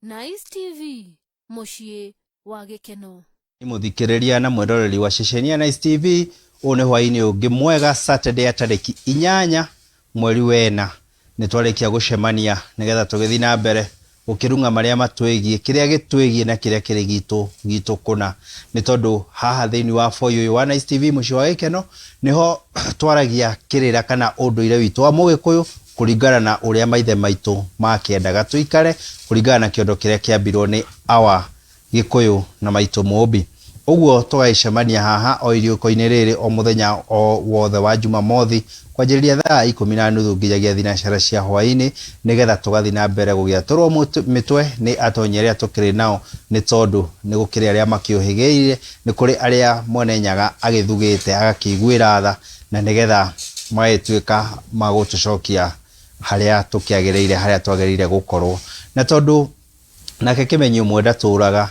Nice TV, muciĩ wa gĩkeno. Mũthikĩrĩria na mwĩroreri wa ceceni ya Nice TV, ũyũ nĩ hwaĩ-inĩ ũngĩ mwega Saturday ya tarĩki 8 mweri wena. Nĩ twarĩkia gũcemania nĩgetha tũgĩthiĩ na mbere gũkĩrunga marĩa matwĩgiĩ, kĩrĩa gĩtwĩgiĩ na kĩrĩa kĩrĩ gitũ kũna. Nĩ tondũ haha thĩinĩ wa boyo ũyũ wa Nice TV mũciĩ wa gĩkeno nĩho twaragia kĩrĩra kana ũndũire witũ wa Mũgĩkũyũ kũringana na ũrĩa maithe maitũ makĩendaga tũikare, kũringana na kĩondo kĩrĩa kĩambirwo nĩ awa Gĩkũyũ na maitũ Mũmbi. Ũguo tũgacemania haha o iriũko-inĩ rĩrĩ o mũthenya o wothe wa Jumamothi kwanjĩrĩria thaa 10:30 nginyagia thinacara cia hwaĩ-inĩ, nĩgetha tũgathiĩ na mbere gũgĩatũrwo mĩtwe nĩ atonyi arĩa tũkĩrĩ nao, nĩ tondũ nĩ gũkĩrĩ arĩa makĩũhĩgĩire, nĩ kũrĩ arĩa mwene Nyaga agĩthugĩte agakĩiguĩra tha, na nĩgetha magĩtuĩka magũtũcokia harĩa tũkĩagĩrĩire, harĩa twagĩrĩire gũkorwo. Na tondũ nake Kĩmenyi ũmwe ndatũraga,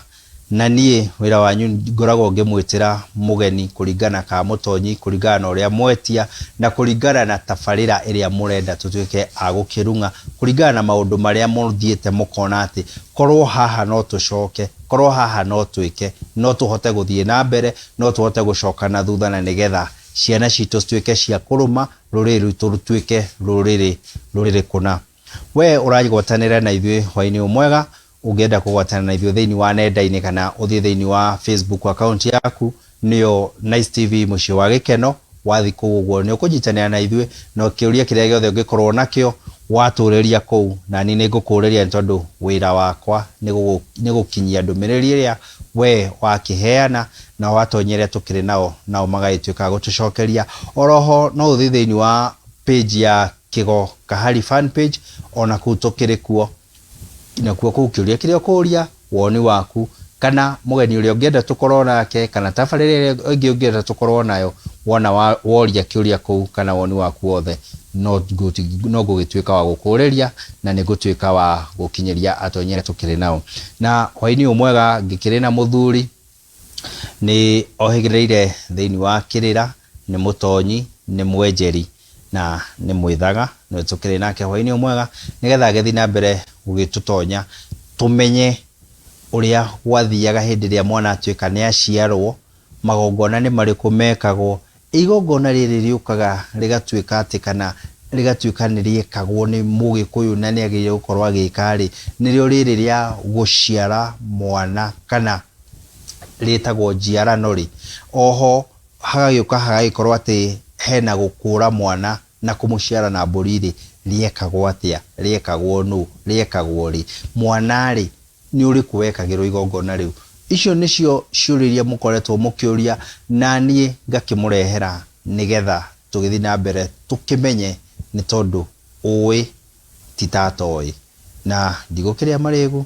na niĩ wĩra wanyu ngoragwo ngĩmwĩtĩra mũgeni kũringana ka mũtonyi, kũringana na ũrĩa mwetia, na kũringana na tabarĩra ĩrĩa mũrenda tũtuĩke a gũkĩrunga, kũringana na maũndũ marĩa mũthiĩte mũkona atĩ korwo haha no tũcoke, korwo haha no twĩke, no tũhote gũthiĩ na mbere, no tũhote gũcoka na thutha, na nĩgetha ciana citũ cituĩke cia kũrũma, rũrĩrĩ rwitũ rũtuĩke rũrĩrĩ kũna. We ũragwatanĩra na ithuĩ hwaĩ-inĩ mwega, ũngĩenda kũgwatana na ithuĩ thĩinĩ wa nenda-inĩ kana ũthiĩ thĩinĩ wa Facebook account yaku, nĩyo Nice TV mũciĩ wa gĩkeno. Wathi kũu ũguo nĩ ũkũnyitanĩra na ithuĩ, na ũkĩũria kĩrĩa gĩothe ũngĩkorwo nakĩo watũrĩria kũu, na niĩ nĩ ngũkũrĩria, nĩ tondũ wĩra wakwa nĩ gũkinyia ndũmĩrĩri ĩrĩa we wakĩheana na watonyi arĩa tũkĩrĩ nao magagĩtuĩka gũtũcokeria. Oroho no ũthiĩ thĩinĩ wa page ya Kĩgo Kahari fan page, ona kũu tũkĩrĩ kuo, na kuo kũkĩũria kĩrĩa ũkũria, woni waku, kana mũgeni ũrĩa ũngĩenda tũkorwo nake, kana tabarĩra ĩrĩa ĩngĩ ũngĩenda tũkorwo nayo, wona woria kĩũria kũu kana woni waku wothe, no ngũgĩtuĩka wa gũkũrĩria, na nĩ ngũtuĩka wa gũkinyĩria atonyi arĩa tũkĩrĩ nao. Na hwaĩ-inĩ mwega ngĩkĩrĩ na mũthuri nĩ ohĩgĩrĩire thĩinĩ wa kĩrĩra, nĩ mũtonyi, nĩ mwenjeri na nĩ mwĩthaga, nĩ tũkĩrĩ nake hwaĩ-inĩ mwega, nĩgetha agĩthiĩ na mbere gũgĩtũtonya tũmenye ũrĩa gwathiaga hĩndĩ ĩrĩa mwana atuĩka nĩ aciarwo, magongona nĩ marĩkũ mekagwo, igongona rĩrĩ rĩũkaga rĩgatuĩka atĩ kana rĩgatuĩka nĩ rĩekagwo nĩ Mũgĩkũyũ na nĩ agĩrĩire gũkorwo agĩka rĩ, nĩrĩo rĩrĩ rĩa gũciara mwana kana rĩtagwo njiarano rĩ. Oho hagagĩũka hagagĩkorwo atĩ hena gũkũra mwana na kũmũciara na mbũri rĩ, rĩekagwo atĩa, rĩekagwo nũ, rĩekagwo rĩ, mwana rĩ nĩ ũrĩkũ wekagĩrwo igongona rĩu. Icio nĩcio ciũrĩria mũkoretwo mũkĩũria, na niĩ ngakĩmũrehera nĩgetha tũgĩthiĩ na mbere tũkĩmenye, nĩ tondũ ũĩ ti tata oĩ. Na ndigũkĩrĩa marĩgu,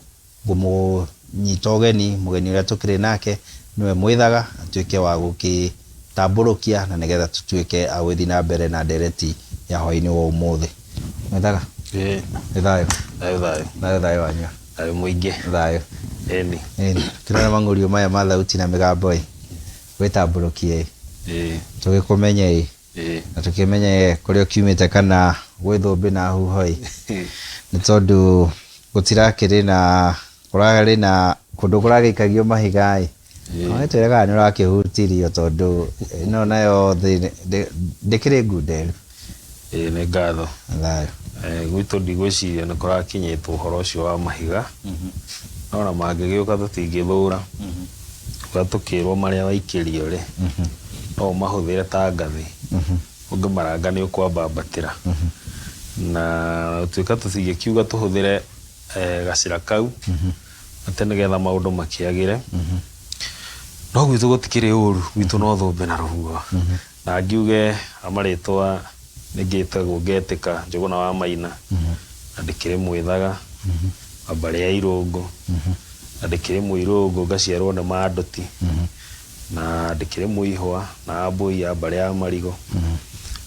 ngũmũnyita ũgeni, mũgeni ũrĩa tũkĩrĩ nake nĩwe mwĩthaga, atuĩke wa gũkĩtambũrũkia, na nĩgetha tũtuĩke a gũthiĩ na mbere na ndereti ya hwaĩ-inĩ wa ũmũthĩ. Mwĩthaga? Nĩ thayũ? Thayũ thayũ wanyu? Thayũ mũingĩ. Thayũ. Ĩni. Tũrona mang'ũrio maya ma thauti na mĩgambo ĩ, wĩtambũrũkie tũgĩkũmenye na tũkĩmenye kũrĩa ũkiumĩte kana gwĩ thũmbĩ na huho ĩ, nĩ tondũ gũtirakĩrĩ na kũrarĩ na kũndũ kũragĩikagio mahiga ĩ, twĩraga nĩ ũrakĩhutirio, tondũ ĩno nayo ndĩkĩrĩ ngunderu. Nĩ ngatho. Thayũ. Gwitũ ndigwĩciria nĩ kũrakinyĩtwo ũhoro ũcio wa mahiga, nona mangĩgĩũka tũtingĩthũra, tũkĩrwo marĩa waikĩrio rĩ, no mahũthĩre ta ngathĩ, ũngĩmaranga nĩ ũkwambambatĩra, na tuĩka tũtingĩkiuga tũhũthĩre gacĩra kau atĩ nĩgetha maũndũ makĩagĩre, no gwitũ gũtikĩrĩ ũru, gwitũ no thũmbĩ na rũhuho. Na ngiuge amarĩtwa nĩngĩtagwo Ngetĩka Njũgũna wa Maina, na ndĩkĩrĩ mwĩthaga wa mbarĩ ya Irũngũ, na ndĩkĩrĩ Mũirũngũ ngaciarwo nĩ Mandũti, na ndĩkĩrĩ Mũihwa na Mbũi ya mbarĩ ya Marigũ,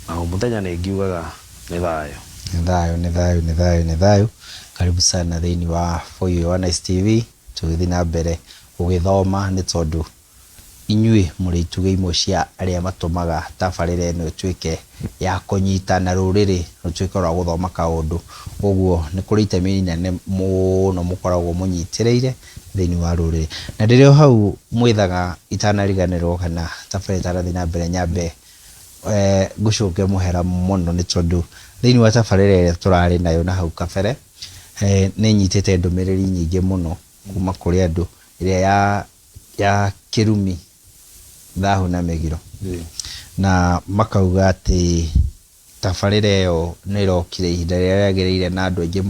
na o mũthenya nĩ ngiugaga nĩ thayũ. Nĩ thayũ, nĩ thayũ, nĩ thayũ, nĩ thayũ. Karibu sana thĩinĩ wa boyo wa Nice TV, tũgĩthiĩ na mbere gũgĩthoma, nĩ tondũ inyuĩ mũrĩ itugĩ imwe cia arĩa matũmaga tabarĩra ĩno ĩtuĩke ya kũnyita na rũrĩrĩ rũtuĩke rwa gũthoma kaũndũ. Ũguo nĩ kũrĩ itemi inene mũno mũkoragwo mũnyitĩrĩire thĩinĩ wa rũrĩrĩ. Na rĩrĩa o hau mwĩthaga itanariganĩrwo kana tabarĩra ĩtarathiĩ na mbere, nyambe ngũcoke mũhera mũno nĩ tondũ thĩinĩ wa tabarĩra ĩrĩa tũrarĩ nayo na hau kabere nĩ nyitĩte ndũmĩrĩri nyingĩ mũno kuma kũrĩ andũ ĩrĩa ya kĩrumi, thahu na mĩgiro, na makauga atĩ tabarĩra ĩyo nĩ ĩrokire ihinda rĩrĩa rĩagĩrĩire na andũ aingĩ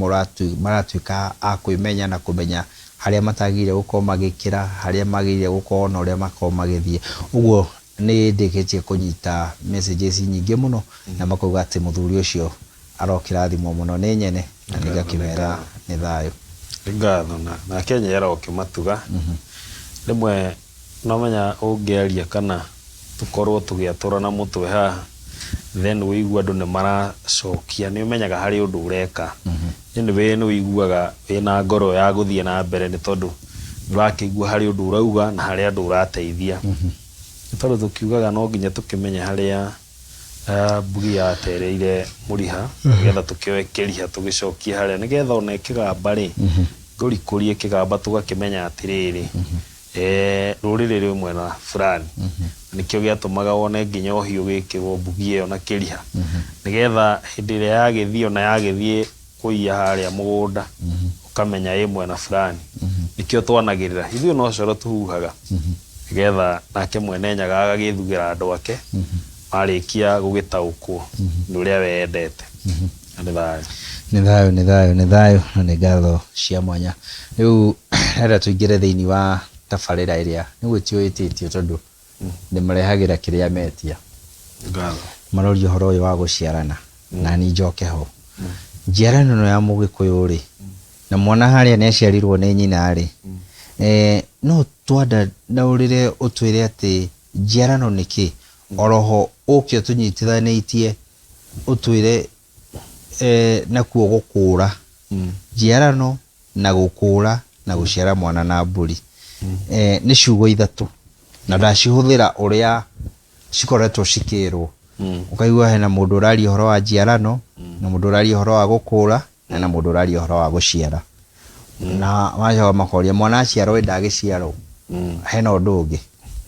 maratuĩka a kwĩmenya na kũmenya harĩa matagĩrĩire gũkorwo magĩkĩra, harĩa magĩrĩire gũkorwo na ũrĩa makorwo magĩthiĩ. Ũguo nĩ ndĩkĩtie kũnyita messages nyingĩ mũno na makauga atĩ mũthuri ũcio arokĩrathimwo mũno nĩ nyene na nĩgakĩmera nĩ thayũ. Ngatho na Kenya yarokĩmatuga rĩmwe no menya ũngĩaria kana tũkorwo tũgĩatũra na mũtwe haha then wĩigua andũ nĩ maracokia, nĩ ũmenyaga harĩ ũndũ ũreka. Anyway nĩ wĩiguaga wĩna ngoro ya gũthiĩ na mbere nĩ tondũ ũrakĩigua harĩ ũndũ ũrauga na harĩ andũ ũrateithia. Nĩ tondũ tũkiugaga no nginya tũkĩmenye harĩa mbugi yatereire mũriha nĩgetha tũkĩoe kĩriha tũgĩcokie harĩa, nĩgetha ona kĩgamba rĩ ngũrikũrie kĩgamba tũgakĩmenya atĩrĩrĩ rũrĩrĩ rwĩ mwena fulani. Nĩkĩo gĩatũmaga wone nginya ũhiũ gĩkĩrwo mbugi ĩyo na kĩriha, nĩgetha hĩndĩ ĩrĩa yagĩthiĩ ona yagĩthiĩ kũiya harĩa mũgũnda ũkamenya ĩ mwena fulani. Nĩkĩo twanagĩrĩra ithuĩ no coro tũhuhaga nĩgetha nake mwene nyaga agagĩthugĩra andũ ake marĩkia gũgĩtaũkwo nĩ ũrĩa wendete. Nĩ thayũ. Nĩ thayũ na nĩ ngatho cia mwanya. Rĩu rĩrĩa tũingĩre thĩinĩ wa tabarĩra ĩrĩa nĩ gwĩtio tondũ nĩ marehagĩra kĩrĩa metia. Maroria ũhoro ũyũ wa gũciarana na ni njoke ho. Njiarano ĩno ya Mũgĩkũyũ rĩ na mwana harĩa nĩ aciarirwo nĩ nyina rĩ, no twanda ndaũrĩre ũtwĩre atĩ njiarano nĩ kĩ, oroho ũkĩo tũnyitithanĩtie ũtwĩre nakuo gũkũra, njiarano na gũkũra na gũciara mwana na mbũri nĩ ciugo ithatũ na ndacihũthĩra ũrĩa cikoretwo cikĩrwo. Ũkaigua hena mũndũ ũraria ũhoro wa njiarano na mũndũ ũraria ũhoro wa gũkũra na mũndũ ũraria ũhoro wa gũciara. Na macoka makoria mwana aciarwo ndagĩciarwo, hena ũndũ ũngĩ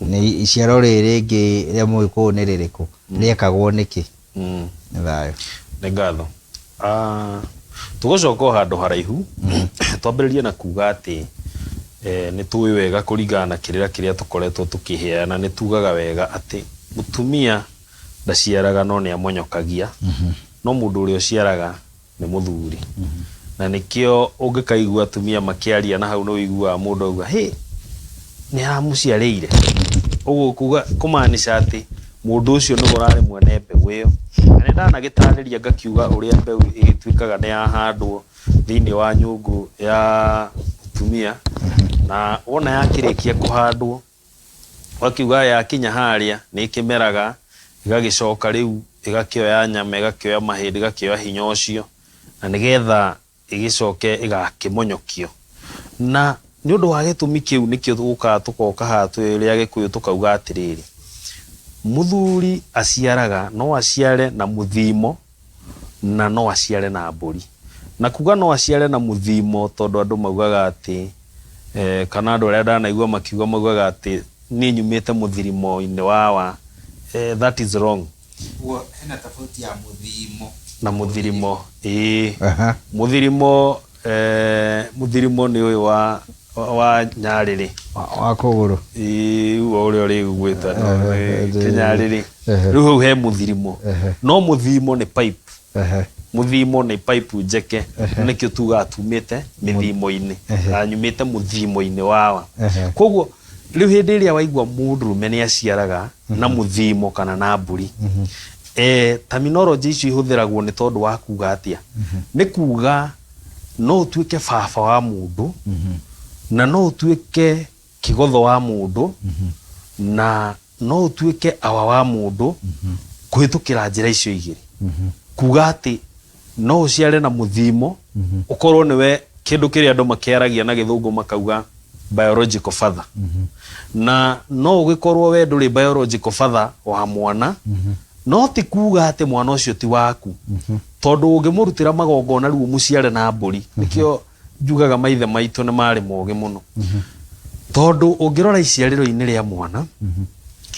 nĩ iciaro rĩrĩ rĩngĩ rĩa Mũgĩkũyũ nĩ rĩrĩkũ, rĩekagwo nĩkĩ? Nĩ thayũ. Nĩ ngatho. Tũgũcoka handũ haraihu twambĩrĩrie na kuga atĩ nĩ tũĩ wega kũringana na kĩrĩa tũkoretwo tũkĩheana, nĩ tugaga wega atĩ mũtumia ndaciaraga no nĩ amonyokagia, no mũndũ ũrĩa ũciaraga nĩ mũthuri. Na nĩkĩo ũngĩkaigua atumia makĩaria na hau nĩ wĩiguaga mũndũ auga hĩ nĩ aramũciarĩire. Ũguo kuga kũmaanisha atĩ mũndũ ũcio nĩ ũrarĩ mwene mbeũ ĩyo. Na nĩ ndanagĩtarĩria ngakiuga ũrĩa mbeũ ĩgĩtuĩkaga nĩ yahandwo thĩinĩ wa nyũngũ ya mũtumia, na wona yakĩrĩkia kũhandwo wakiuga yakinya harĩa nĩ ĩkĩmeraga ĩgagĩcoka rĩu ĩgakĩoya nyama, ĩgakĩoya mahĩndĩ, ĩgakĩoya hinya ũcio na nĩgetha ĩgĩcoke ĩgakĩmonyokio. Na nĩ ũndũ wa gĩtũmi kĩu nĩkĩo tũgũkaga tũgoka haha twĩ Agĩkũyũ tũkauga atĩrĩrĩ, mũthuri aciaraga no aciare na mũthimo na no aciare na mbũri. Na kuga no aciare na mũthimo tondũ andũ maugaga atĩ kana andũ arĩa ndanaigua makiuga maugaga atĩ niĩ nyumĩte mũthirimo-inĩ wa that is wrong. Hena tofauti ya mũthimo na mũthirimo. Mũthirimo nĩ ũyũ wa Nyarĩrĩ wa kũgũrũ ũrĩa ũrĩgwĩta Nyarĩrĩ. Rĩu hau he mũthirimo, no mũthimo nĩ pipe. Mũthimo nĩ pipe njeke, nĩkĩo tugaga tumĩte mĩthimo-inĩ, nyumĩte mũthimo-inĩ wawa. Koguo rĩu hĩndĩ ĩrĩa waigua mũndũrũme nĩ aciaraga na mũthimo kana na mbũri, terminology icio ihũthĩragwo nĩ tondũ wa kuga atĩa, nĩ kuga no ũtuĩke baba wa mũndũ na no ũtuĩke kĩgotho wa mũndũ na no ũtuĩke awa wa mũndũ kũhĩtũkĩra njĩra icio igĩrĩ. Kuga atĩ no ũciare na mũthimo ũkorwo nĩwe kĩndũ kĩrĩa andũ makĩaragia na gĩthũngũ makauga biological father na no ugikorwo we nduri biological father wa mwana no ti kuga ati mwana ucio ti waku tondu ungimurutira magongona riu muciare na mburi nikio njugaga maithe maitu ni mari mogi muno tondu ungirora iciariro-ini ria mwana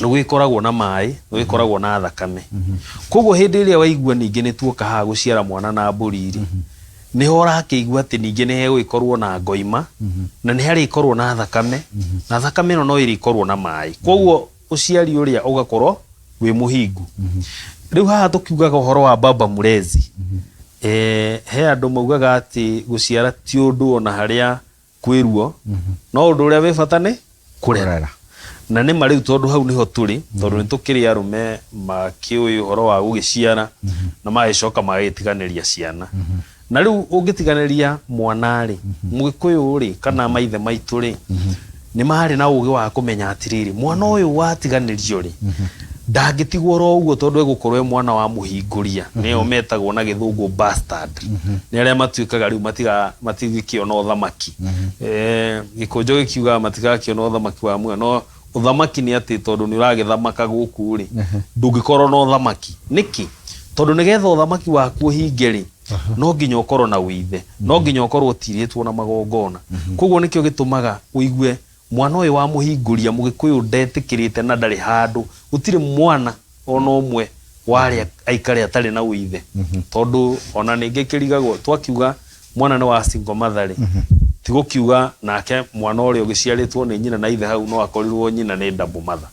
nigugikoragwo na mai nigugikoragwo na thakame koguo hindi iria waigua ningi ni tuoka ha guciara mwana na mburi ri niho rakiigua ati ningi ni hegugikorwo na ngoima na ni hari ikorwo na thakame na thakame no iri ikorwo na mai koguo uciari uria ugakorwo wi muhingu riu haha tukiugaga uhoro wa baba murezi he andu maugaga ati guciara ti undu ona haria kwiruo no undu uria wi bata ni kurera na ni mariu tondu hau niho turi tondu nitukiri arume makiui uhoro wa gugiciara na magicoka magitiganiria ciana na riu ungitiganiria mwana ri mugikuyu ri kana maithe maitu ri ni mari na ugi wa kumenya atiriri mwana uyu watiganirio ri ndagitigwo ro uguo tondu egukorwo mwana wa muhinguria nio metagwo na githungu bastard ni aria matuikaga riu matigikiona uthamaki gikunjo gikiuga matigakiona uthamaki wa mwana no uthamaki ni ati tondu ni uragithamaka guku ri ndungikorwo na uthamaki niki tondu nigetha uthamaki waku hinge ri no nginya ukorwo na withe no nginya ukorwo tiritwo na magongona koguo nikio gitumaga uigue mwana uyu wa muhinguria mugikuyu ndetikirite na ndari handu utire mwana ona umwe wari aikare atari na withe tondu ona ningi kirigagwo twakiuga mwana ni wa single mother tigukiuga nake mwana uri ugiciaritwo ni nyina na ithe hau no akorirwo nyina ni double mother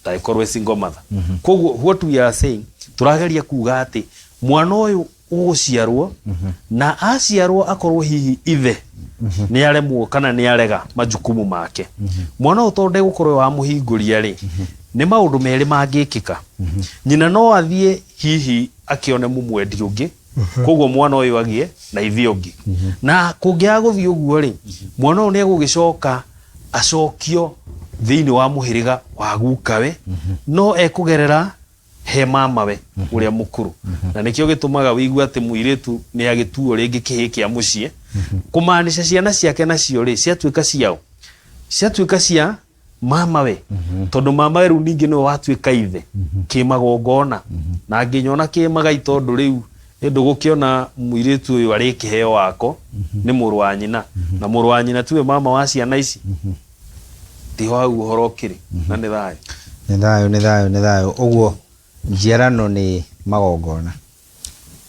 taikorwe single mother koguo what we are saying turageria kuga ati mwana uyu uguciarwo na aciarwo akorwo hihi ithe ni aremwo kana ni arega majukumu make mwana utonde gukorwo wa muhinguria ri ni maundu meri mangikika nyina no athie hihi akione mumwendi ungi koguo mwana uyu agie na ithi ungi na kungia guthii uguo ri mwana uyu ni egugicoka acokio thiini wa muhiriga wa gukawe no ekugerera he mamawe uria mukuru na nikio gitumaga wigua ati muiritu ni agituo ringi kihikia mucie kumaanisha ciana ciake nacio ri ciatuika ciao ciatuika cia mamawe tondu mamawe ru ningi no watuika ithe kimagongona na nginyona kimagai tondu riu ndu gukiona muiritu uyu ari kiheo wako ni muru wa nyina na muru wa nyina tuwe mama wa ciana ici tiho hau uhoro kiri na ni thayo uguo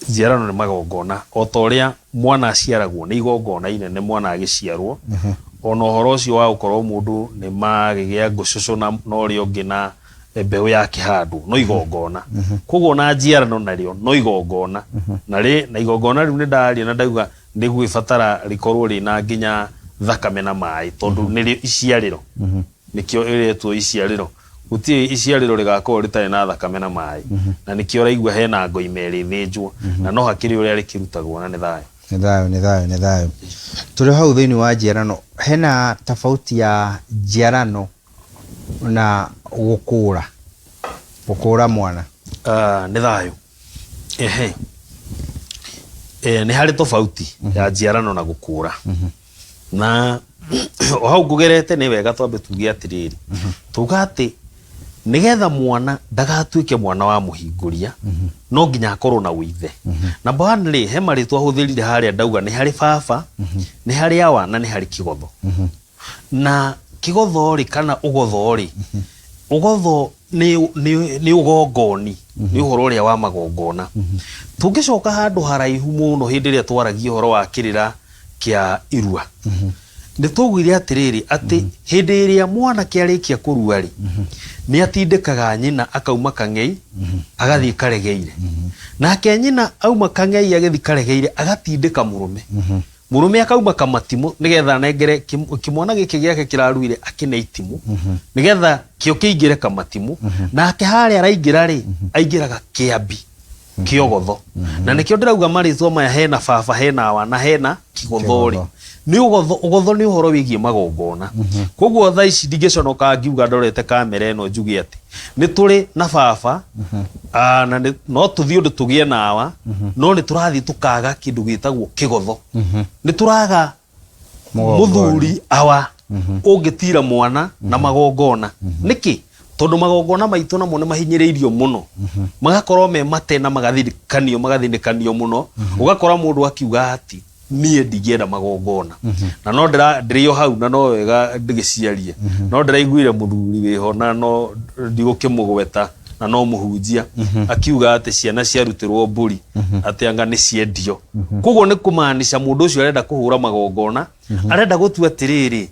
njiarano ni magongona o toria mwana aciaragwo ni igongona inene mwana agiciarwo ona uhoro ucio wa ukorwo mundu ni magigia ngucucu na uri ungi na mbeu ya kihandu no igongona koguo na njiarano nario no igongona na igongona riu ni ndaria na ndauga ndigwibatara rikorwo ri na nginya thakame na mai tondu ni iciariro nikio iretwo iciariro uti iciariro rigakorwo ritari na thakame na mai na nikio raigua hena ngoima iri thinjwo na no hakiri uria rikirutagwo na ni thayo turi hau thiini wa njiarano hena tofauti ya njiarano na gukura mwana ni thayo ni hari tofauti ya njiarano na gukura na o hau ngugerete ni wega twambe tugie atiriri tuga ati nigetha mwana ndagatuike mwana wa muhinguria no nginya akorwo na withe na bwanri he mari twahuthirire haria ndauga ni hari baba ni hari awa na ni hari kigotho na kigotho ri kana ugotho ri ugotho ni ugongoni ni uhoro uria wa magongona tungicoka handu haraihu muno hindi ria twaragia uhoro wa kirira kia irua ni tugwire atiriri ati hindi ria mwana kiarikia kurua ri ni atindikaga nyina akauma kang'ei agathii karegeire nake nyina auma kang'ei agathii karegeire agatindika murume akauma kamatimu nigetha nengere kimwana giki giake kiraruire akine itimu nigetha kio kiingire kamatimu nake haria araingira ri aingiraga kiambi kiogotho na nikio ndirauga maritwa maya hena baba hena wana hena kigothori ni ugotho ni uhoro wigie magongona koguo tha ici ndingiconoka ngiuga ndorete kamera eno njugi ati ni turi na baba na no tuthii undu tugie nawa no ni turathi tukaga kindu gitagwo kigotho ni turaga muthuri awa ũngĩtira mwana na magongona niki tondu magongona maitũ namo nĩ mahinyĩrĩirio mũno magakorwo me mate na magathinikanio mũno ugakora mũndũ akiuga ati niĩ ndingĩenda magongona na no ndĩrĩo hau na no wega ndĩgĩciarie no ndĩraiguire mũthuri wĩho na no ndigũkĩmũgweta na no mũhunjia akiuga ati ciana ciarutirwo mburi ati anga nĩ ciendio koguo nĩ kũmaanisha mũndũ ũcio arenda kũhũra magongona arenda gũtua atĩrĩrĩ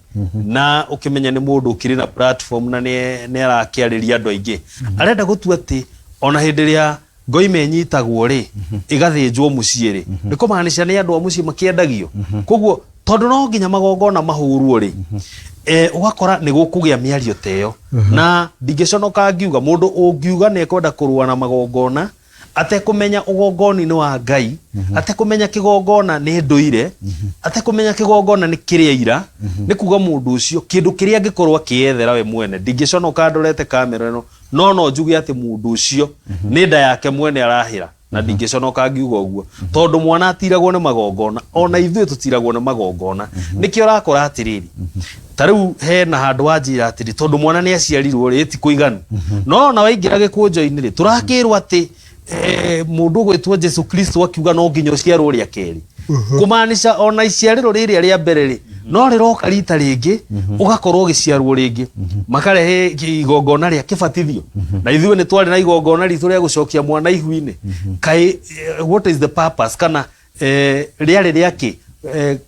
na ũkĩmenya nĩ mũndũ ũkĩrĩ na platform na nĩ arakĩarĩria andũ aingĩ arenda gũtua atĩ ona hĩndĩ ĩrĩa ngoime nyitagwo rĩ igathĩnjwo mũciĩ rĩ nĩ kũmaanisha nĩ andũ a mũciĩ makĩendagio koguo tondu no nginya magongona mahũrwo rĩ ugakora nĩ gũkũgĩa mĩario teyo na ndingĩconoka ngiuga mũndũ ũngiuga nĩ ekwenda kũrũa na magongona atekũmenya ũgongoni-nĩ wa Ngai atekũmenya kĩgongona nĩ ndũire atekũmenya kĩgongona nĩ kĩrĩa ira nĩ kuga mũndũ ũcio kĩndũ kĩrĩa angĩkorwo akĩethera we mwene ndingĩconoka ndorete kamera ĩno no njuge atĩ mũndũ ũcio nĩ nda yake mwene arahĩra na ndingĩconoka ngiuga ũguo tondũ mwana atiragwo nĩ magongona ona ithuĩ tũtiragwo nĩ magongona nĩkĩo ũrakora atĩrĩrĩ tarĩu hena handũ wanjĩra atĩrĩ tondũ mwana nĩ aciarirwo rĩ ti kũiganu no na waingĩra gĩkũnjo-inĩ rĩ tũrakĩrwo atĩ mũndũ gwĩtwo Jesu Kristo akiuga no nginya ũciarwo rĩa kerĩ kũmaanisha ona iciarĩro rĩrĩa rĩa mbere rĩ no rĩroka rita rĩngĩ ũgakorwo ũgĩciarwo rĩngĩ makarehe igongona rĩa kĩbatithio na ithuĩ nĩ twarĩ na igongona ritũ rĩa gũcokia mwana ihu-inĩ kai what is the purpose kana rĩarĩ rĩakĩ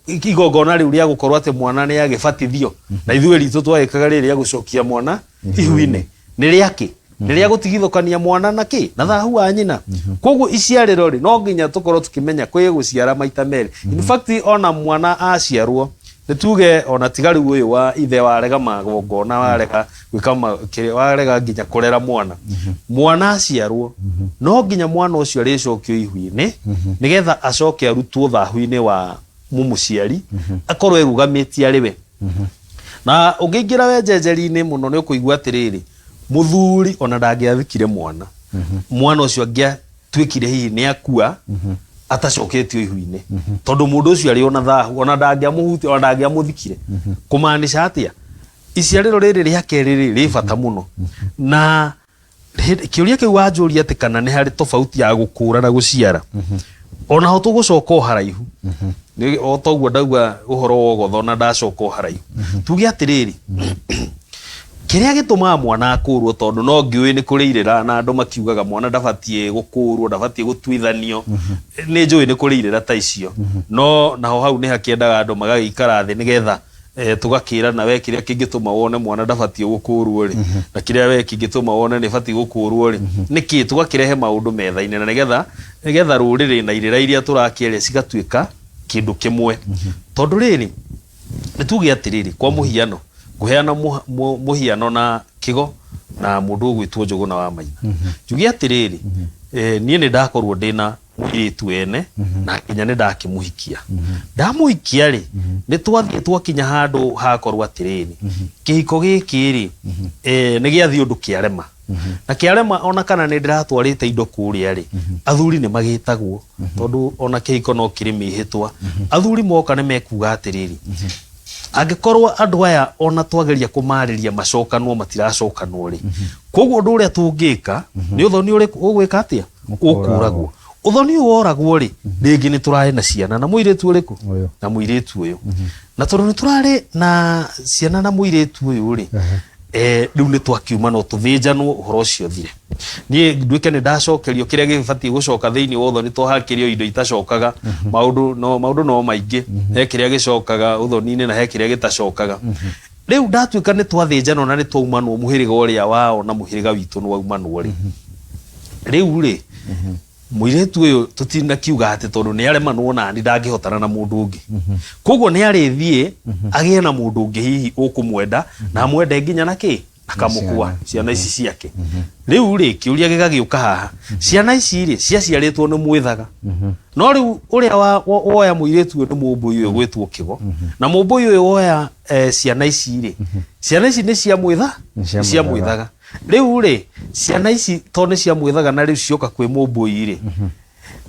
igongona rĩu rĩa gũkorwo atĩ mwana nĩ agĩbatithio na ithuĩ ritũ twagĩkaga rĩrĩ rĩa gũcokia mwana ihu-inĩ nĩ rĩakĩ nĩ rĩa gũtigithũkania mwana na kĩ na thahu wa nyina koguo iciarĩro rĩ no nginya tũkorwo tukĩmenya kwĩ gũciara maita merĩ in fact ona mwana aciarwo nĩ tuge ona tigari ũyũ wa ithe warega magongona warega gwĩka warega nginya kũrera mwana aciarwo no nginya mwana ũcio arĩcokio ihu-inĩ nĩgetha acoke arutwo thahu-inĩ wa mũmũciari akorwo erugamĩtie arĩ we na ũngĩingĩra wenjenjeri-inĩ mũno nĩ ũkũigua atĩrĩrĩ muthuri ona ndangĩathikire mwana ũcio angĩatuĩkire hihi nĩ akua atacoketio ihu-inĩ tondũ mũndũ ũcio arĩ ona thahu ona ndangĩamũhutia ona ndangĩamũthikire kũmaanisha atĩa iciarĩro rĩrĩ rĩa kerĩ rĩ bata mũno na kĩũria kĩu wanjũria atĩ kana nĩ harĩ tofauti ya gũkũra na gũciara ona ho tũgũcoka o haraihu o toguo ndauga ũhoro wa ũgotho na ndacoka o haraihu tuge atĩrĩrĩ kĩrĩa gĩtũmaga mwana akũrwo tondũ no ngĩũĩ nĩ kũrĩ irĩra na andũ makiugaga mwana ndabatiĩ gũkũrwo ndabatiĩ gũtuithanio nĩ njũĩ nĩ kũrĩ irĩra ta icio no naho hau nĩ hakĩendaga andũ magagĩikara thĩ nĩgetha tũgakĩrana we kĩrĩa kĩngĩtũma wone mwana ndabatiĩ gũkũrwo rĩ na kĩrĩa we kĩngĩtũma wone nĩ batiĩ gũkũrwo rĩ nĩkĩ tũgakĩrehe maũndũ metha-inĩ na nĩgetha rũrĩrĩ na irĩra iria tũrakĩaria cigatuĩka kĩndũ kĩmwe tondũ rĩrĩ nĩ tuge atĩrĩrĩ kwa mũhiano kũheana mũhiano na kigo na mũndũ ũgwĩtwo Njũgũna wa Maina njuge atĩrĩrĩ niĩ nĩ ndakorwo ndĩna mũirĩtu ene na nginya nĩ ndakĩmũhikia ndamũhikia rĩ nĩ twathiĩ twakinya handũ hakorwo atĩrĩrĩ kĩhiko gĩkĩ rĩ nĩ gĩathiĩ ũndũ kĩarema na kĩarema ona kana nĩ ndĩratwarĩte indo kũrĩa rĩ athuri nĩ magĩtagwo tondũ ona kĩhiko no kĩrĩ mĩhĩtwa athuri moka nĩ mekuga atĩrĩrĩ angĩkorwo andũ aya ona twageria kũmarĩria macokanwo matiracokanwo rĩ koguo ũndũ ũrĩa tũngĩka nĩ ũthoni ũrĩkũ ũgwĩka atĩa ũkũragwo ũthoni ũyũ woragwo rĩ rĩngĩ nĩ tũrarĩ na ciana na mũirĩtu ũrĩkũ na mũirĩtu ũyũ na tondũ nĩ tũrarĩ na ciana na mũirĩtu ũyũ rĩ rĩu nĩ twakiuma no tũthĩnjanwo ũhoro ũcio thire niĩ nduĩke nĩ ndacokerio kĩrĩa gĩbatiĩ gũcoka thĩinĩ wa ũthoni twahakĩrio indo itacokaga maũndũ no maingĩ he kĩrĩa gĩcokaga ũthoni-inĩ na he kĩrĩa gĩtacokaga rĩu ndatuĩka nĩ twathĩnjanwo na nĩ twaumanwo mũhĩrĩga ũrĩa wao na mũhĩrĩga witũ nĩ waumanwo rĩ rĩu rĩ mũirĩtu ũyũ tũtinakiuga atĩ tondũ nĩ aremanwo nani ndangĩhotana na mũndũ ũngĩ koguo nĩ arĩthiĩ agĩe na mũndũ ũngĩ hihi ũkũmwenda na mwende nginya na kĩ akamũkua ciana ici ciake rĩu rĩ kĩũria gĩgagĩũka haha ciana ici rĩ ciaciarĩtwo nĩ mwĩthaga no rĩu ũrĩa woya mũirĩtu ũyũ nĩ mũmbũi ũyũ gwĩtwo Kigo na mũmbũi ũyũ woya ciana ici rĩ ciana ici nĩ cia mwĩthaga rĩu rĩ ciana ici to nĩ cia mwĩthaga na rĩu cioka kwĩ mũmbũi rĩ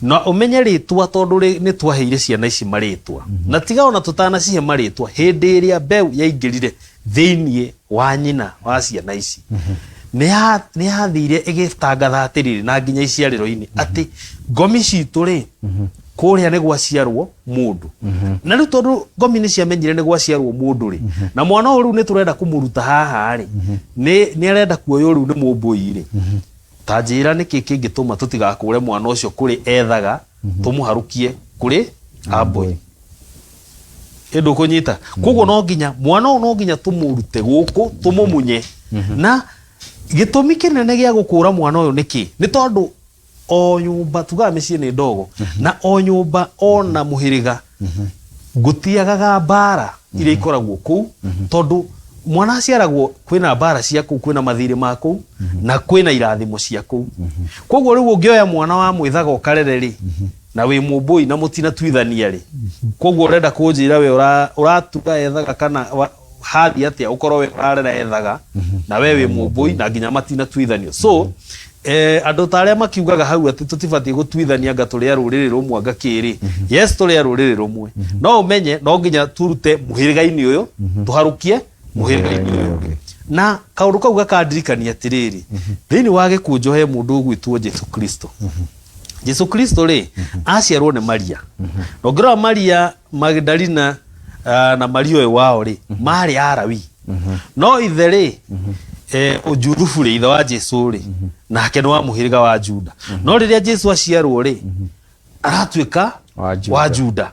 na umenye ritwa tondu ni twaheire ciana ici maritwa na tiga ona tutana cihe maritwa hindi iria mbeu yaingirire thiini wa nyina wa ciana ici ni yathire igitangatha atiriri na nginya iciariro-ini ati ngomi citu ri kuria ni gwaciarwo mundu na riu tondu ngomi ni ciamenyire ni gwaciarwo mundu ri na mwana uyu riu ni turenda kumuruta haha ri ni arenda kuoyo riu ni mumbui ri ta njira niki kingituma tutigakure mwana ucio kuri ethaga tumuharukie kuri ambui indu kunyita koguo no nginya mwana uyu no nginya tumurute guku tumumunye na gitumi kinene gia gukura mwana uyu niki ni tondu o nyumba tuga micii ni ndogo na o nyumba ona muhiriga gutiagaga mbara iria ikoragwo kuu tondu mwana aciaragwo kwina mbara cia kuu kwina mathiri ma kuu na kwina irathimo cia kuu koguo riu ungioya mwana wa mwithaga ukarere ri na wi mumbui na mutina twithania ri koguo urenda kunjira we uratuga ethaga kana hathi atia ukorwo we arera ethaga na we wi mumbui na nginya matina twithanio so andu taria makiugaga hau ati tutibati gutwithania anga turia ruriri rumwe anga kiri yes turia ruriri rumwe no umenye no nginya turute muhiriga-ini uyu tuharukie muhiriga-ini uyu na kaundu kau gakandirikania atiriri thiini wa gikunjo he mundu ugwitwo Jesu Kristo Jesu Kristo ri aciarwo ni Maria nongirwa Maria Magdalena na Maria uyu wao ri mari arawi no ithe ri Jusufu ri ithe wa Jesu ri nake ni wa muhiriga wa Juda no riria Jesu aciarwo ri aratuika wa Juda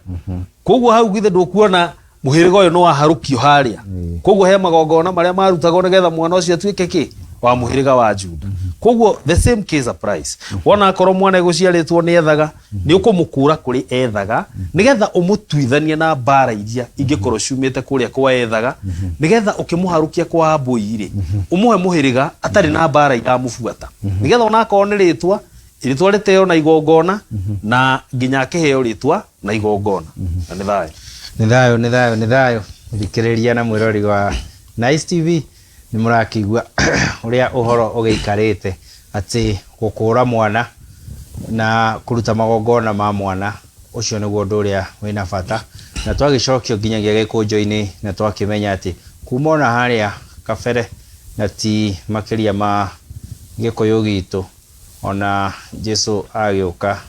koguo hau githe ndukuona muhiriga uyu no waharukio haria koguo he magongona maria marutagwo nigetha mwana ucio atuike ki wa muhiriga wa Juda koguo the same case applies wona akorwo mwana eguciaritwo ni ethaga ni ukumukura kuri ethaga nigetha umutwithanie na mbara iria ingikorwo ciumite kuria kwa ethaga nigetha ukimuharukia kwa ambui ri umuhe muhiriga atari na mbara iramubuata nigetha ona akorwo ni ritwa riteo na igongona na nginya akiheo ritwa na igongona na ni thayo thikiriria na mwirori wa Nice TV ni murakigua uria uhoro ugiikarite ati gukura mwana na kuruta magongona ma mwana ucio niguo ndu uria wina bata na twagicokio nginyagia gikunjo-ini na twakimenya ati kumona haria kabere na ti makiria ma gikuyu gitu ona Jesu agiuka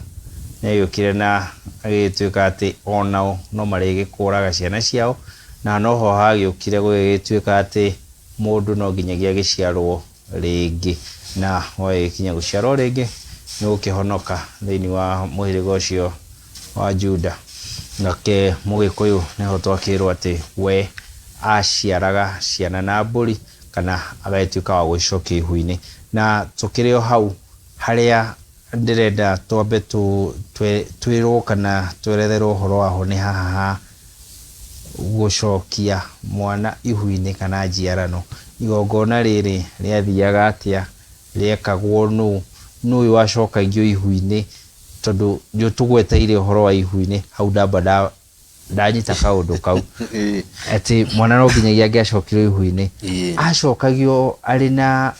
niyukire na agituika ati onao no marigikuraga ciana ciao na noho hagiukire gugituika ati mundu no nginyagia giciarwo ringi na oe kinya guciarwo ringi ni ukihonoka thiini wa muhiriga ucio wa Juda nake mugikuyu niho twakirwo ati we aciaraga ciana na mburi kana agatuika wa gucokia ihu-ini na tukirio hau haria ndirenda twambe twirwo kana tweretherwo uhoro waho ni haha gucokia mwana ihu-ini kana njiarano igongona riri riathiaga atia riekagwo nu uyu wacokagio ihu-ini tondu ndio tugweteire uhoro wa ihu-ini hau ndamba ndanyita kaundu kau ati mwana no nginyagia angiacokirwo ihu-ini acokagio ari na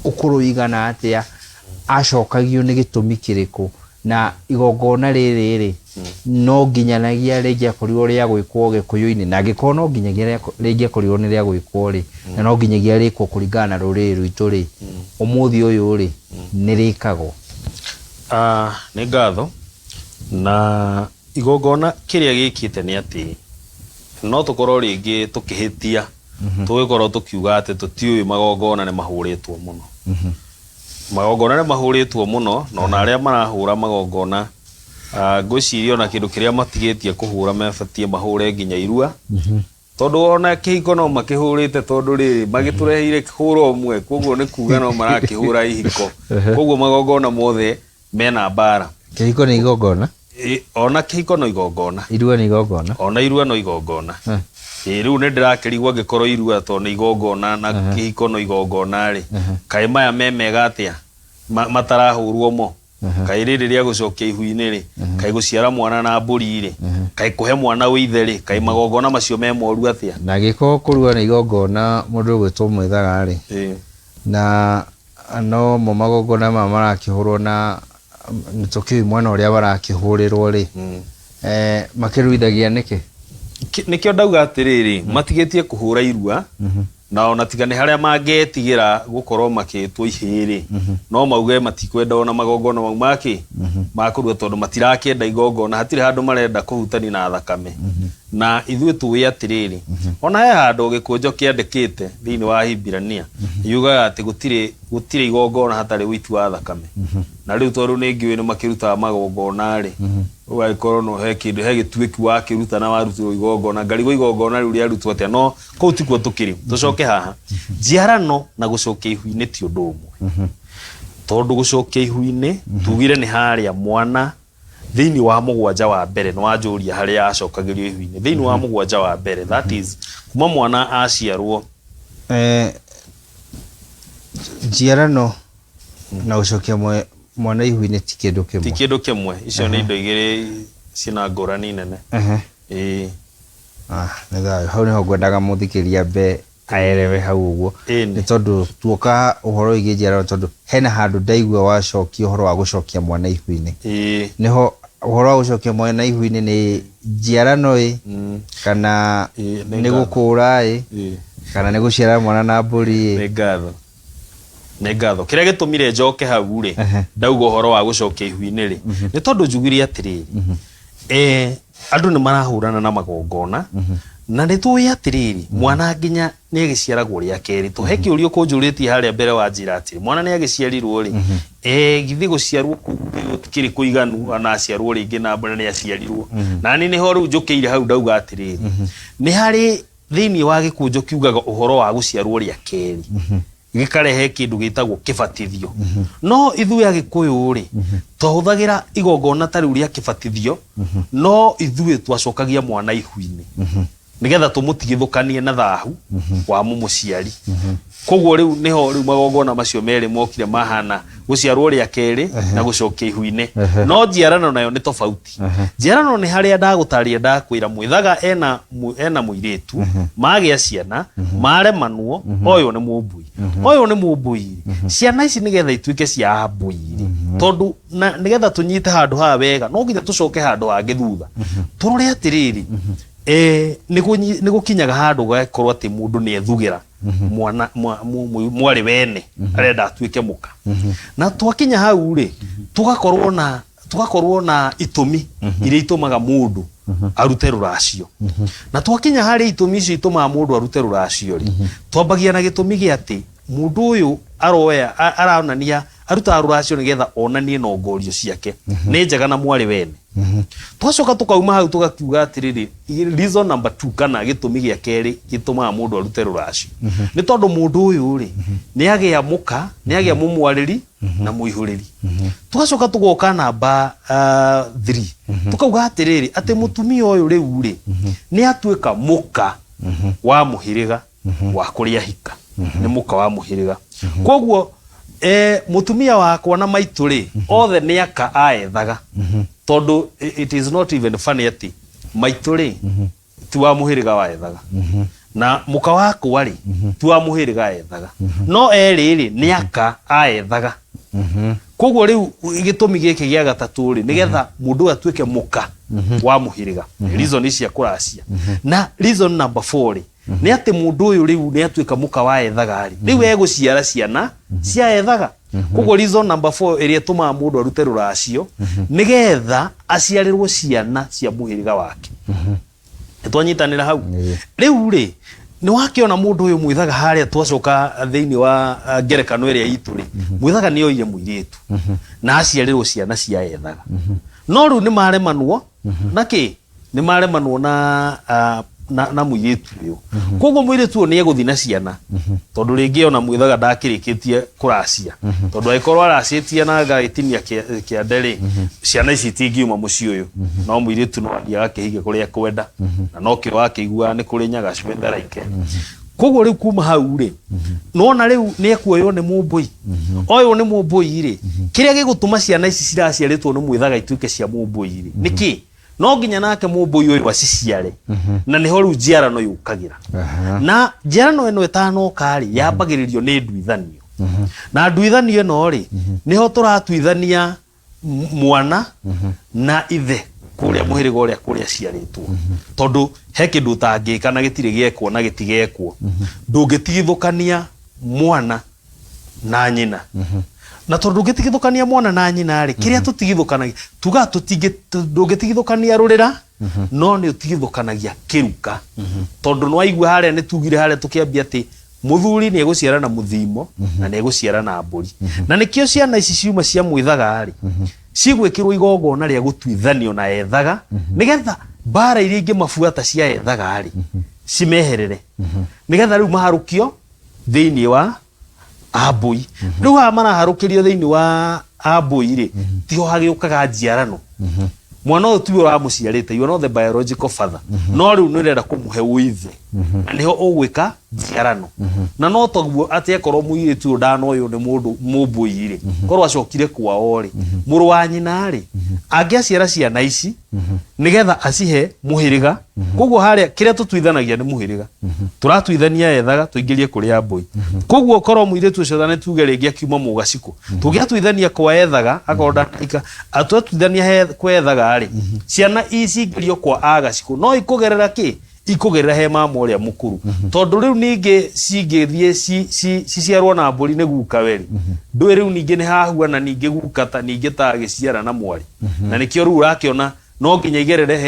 ukuru igana atia acokagio ni gitumi kiriku na igongona riri no nginyanagia ringi akorirwo ria gwikwo gikuyu-ini na ngikoo no nginyagia ringi akorirwo ni ria gwikwo ri na no nginyagia rikwo kuringana na ruriri rwitu ri umuthi uyu ri ni rikagwo ni ngatho na igongona kiria gikite ni ati no tukorwo ringi tukihitia tugikorwo tukiuga ati tutiui magongona ni mahuritwo muno magongona ni mahuritwo muno no na aria marahura magongona ngwiciria ona kindu kiria matigitie kuhura mebatie mahure nginya irua tondu ona kihiko no makihurite tondu riri magitureheire hura umwe koguo ni kuga no marakihura ihiko koguo magongona mothe mena mbara kihiko ni igongona ona kihiko no igongona irua ni igongona ona irua no igongona riu ni ndirakirigwa ngikorwo irua tondu igongona na kihiko no igongona ri kai maya memega atia matarahurwo mo kai riri ria gucokia ihu-ini ri kai guciara mwana na mburi ri kai kuhe mwana withe ri kai magongona macio me moru atia na giko kurua ni igongona mundu gwitwo mwithaga ri na no mo magongona ma marakihurwo na nitokiu mwana uria barakihurirwo ri makiruithagia niki nikio ndauga atiriri matigetie kuhura irua na ona tiga ni haria mangetigira gukorwo makitwo ihiri no mauge matikwenda ona magongona mau maki makuruga tondu matirakienda igongona hatire handu marenda kuhutani na thakame na ithuĩ tuwe atiriri ona he handu gikunjo kiandikite thiini wa Hibirania yugaga ati gutire igongona hatari witi wa thakame na riu tondu ningiwe ni makiruta magongona ri ugakorwo no he kindu he gituiki wa kiruta na warutirwo igongona ngarigo igongona riu riarutwo atia no kuu tikuo tukiri tucoke haha njiarano na gucokia ihu-ini ti undu umwe tondu gucokia ihu-ini tugire ni haria mwana thiini wa mugwanja wa mbere no anjuria haria acokagirio ihu-ini thiini wa mugwanja wa mbere that is kuma mwana aciarwo njiarano na gucokia mwana ihu-ini ti kindu kimwe icio ni indo igiri cina ngurani nene nega hau niho ngwendaga muthikiria mbe aerewe hau uguo ni tondu tuoka uhoro igi njiarano tondu hena handu ndaigua wacokia uhoro wa gucokia mwana ihu-ini niho uhoro wa gucokia mwana ihu-ini ni njiarano kana ni gukura kana ni guciara mwana na mburi nĩ ngatho kĩrĩa gĩtũmire njoke hau rĩ ndauga ũhoro wa gũcokia ihu-inĩ rĩ nĩ tondũ njugire atĩrĩrĩ andũ nĩ marahũrana na magongona na nĩ tũĩ atĩrĩrĩ mwana nginya nĩ agĩciaragwo rĩa kerĩ tũhe kĩũria kũnjũrĩtie harĩa mbere wa njĩra atĩrĩ mwana nĩ agĩciarirwo rĩ githĩ gũciarwo gũtikĩrĩ kũiganu ona aciarwo rĩngĩ na mbere nĩ aciarirwo na nĩ ho rĩu njũkĩire hau ndauga atĩrĩrĩ nĩ harĩ thĩinĩ wa gĩkũnjo kiugaga ũhoro wa gũciarwo rĩa kerĩ gikarehe kindu gitagwo kibatithio no ithuĩ agĩkũyũ rĩ twahũthagĩra igongona ta rĩu rĩa kibatithio no ithuĩ twacokagia mwana ihu-inĩ nigetha tũmũtigithũkanie na thahu wa mũciari koguo rĩu niho rĩu magongona macio merĩ mokire mahana gũciarwo rĩa kerĩ na gũcokia ihu-inĩ no njiarano nayo nĩ tofauti njiarano nĩ harĩa ndagũtarĩria ndakwĩra mwĩthaga ena mũirĩtu magĩa ciana maremanwo ũyũ nĩ mũmbui ciana ici nĩgetha ituĩke cia mbui tondu nĩgetha tũnyite handũ haha wega no nginya tũcoke handũ hangĩ thutha tũrore atĩrĩrĩ nĩ gũkinyaga handũ gakorwo atĩ mũndũ nĩ ethugĩra mwana mwarĩ wene arenda atuĩke mũka na twakinya hau rĩ tugakorwo na itũmi iria itũmaga mũndũ arute rũracio na twakinya harĩ itũmi icio itũmaga mũndũ arute rũracio rĩ twambagia na gĩtũmi gĩa atĩ mũndũ ũyũ aroya aronania arutaga rũracio nĩgetha onanie nongorio ciake nĩ njega na mwarĩ wene twacoka tukauma hau tugakiuga atĩrĩrĩ reason number 2 kana gĩtũmi gĩa kerĩ gĩtũmaga mũndũ arute rũracio nĩ tondũ mũndũ ũyũ rĩ nĩ agĩa mũka nĩ agĩa mũmwarĩri na mũihũrĩri tugacoka tugoka namba 3 tukauga atĩrĩrĩ atĩ mũtumia ũyũ rĩu rĩ nĩ atuĩka mũka wa mũhĩrĩga wa kũrĩa hika nĩ mũka wa mũhĩrĩga koguo mutumia wakwa na maitũ rĩ othe nĩ aka aethaga tondu it is not even funny ati maitũ rĩ ti wa mũhĩrĩga waethaga na mũka wakwa rĩ ti wa mũhĩrĩga aethaga no erĩ rĩ nĩ aka aethaga koguo rĩu gĩtũmi gĩkĩ gĩa gatatũ rĩ nĩgetha mũndũ atuĩke mũka wa mũhĩrĩga reason cia kũracia na reason number 4 rĩ nĩ atĩ mũndũ ũyũ rĩu nĩ atuĩka mũka wa ethaga rĩ rĩu egũciara ciana cia ethaga koguo reason number 4 ĩrĩa ĩtũmaga mũndũ arute rũracio nĩgetha aciarĩrwo ciana cia mũhĩrĩga wake nĩtwanyitanĩra hau rĩu rĩ nĩ wakĩona mũndũ ũyũ mwĩthaga harĩa twacoka thĩinĩ wa ngerekano ĩrĩa itũ rĩ mwĩthaga nĩ oire mũirĩtu na aciarĩrwo ciana cia ethaga no rĩu nĩ maremanwo na kĩ nĩ maremanwo na mũirĩtu ũyũ koguo mũirĩtu ũyũ nĩ egũthiĩ na ciana tondũ rĩngĩ ona mwĩthaga ndakĩrĩkĩtie kũracia tondũ agĩkorwo aracĩtie na agagĩtinia kĩande rĩ ciana ici itingiuma mũciĩ ũyũ no mũirĩtu no athiĩ agakĩhige kũrĩa kwenda na no kĩo akĩiguaga nĩ kũrĩ nyagacu mĩtheraike koguo rĩu kuma hau rĩ nona rĩu nĩ ekuoywo nĩ mũmbũi ũyũ nĩ mũmbũi rĩ kĩrĩa gĩgũtũma ciana ici ciraciarĩtwo nĩ mwĩthaga ituĩke cia mũmbũi rĩ nĩkĩ no nginya nake mũmbũi ũyũ aciciare na nĩho rĩu njiarano yũkagĩra na njiarano ĩno ĩtanoka rĩ yambagĩrĩrio nĩ nduithanio na nduithanio ĩno rĩ nĩho tũratuithania mwana na ithe kuria muhiriga uria kuria ciaritwo tondu he kindu tangika na gitire giekwo na gitigekwo ndungitigithukania mwana na nyina na tondu ndungitigithukania mwana na nyina ri kiria tutigithukanagia tuga ndungitigithukania rurira no ni utigithukanagia kiruka tondu no aigua haria ni tugire haria tukiambia ati muthuri ni eguciara na muthimo na ni eguciara na mburi na nikio ciana ici ciuma cia mwithaga ri cigwikirwo igongona ria gutwithanio na ethaga nigetha bara iria ingi mafuata cia ethaga ri cimeherere nigetha riu maharukio thiini wa abui riu ha maraharukirio thiini wa abui ri tio hagiukaga njiarano mwana uyu tu uramuciarite you know the biological father no riu nirenda kumuhe uithe na niho ugwika njiarano na no toguo ati ekorwo muire tu ndano uyu ni mundu mumbuire korwo acokire kwao ri muru wa nyina ri angiaciara ciana ici nigetha acihe muhiriga koguo haria kiria tutwithanagia ni muhiriga turatwithania ethaga tuingirie kuri ambui koguo korwo muire tu ucio thane tuge ringi akiuma mugaciko tugiatwithania kwa ethaga akorda ika atwithania kwa ethaga ri ciana ici ingirio kwa agaciko no ikugerera ki ikugerera he mama uria mukuru tondu riu ningi cingithie ciciarwo na mburi ni guka weri ndui riu ningi ni hahua na ningi guka ta ningi ta giciara na mwari na nikio riu urakiona no nginya igerere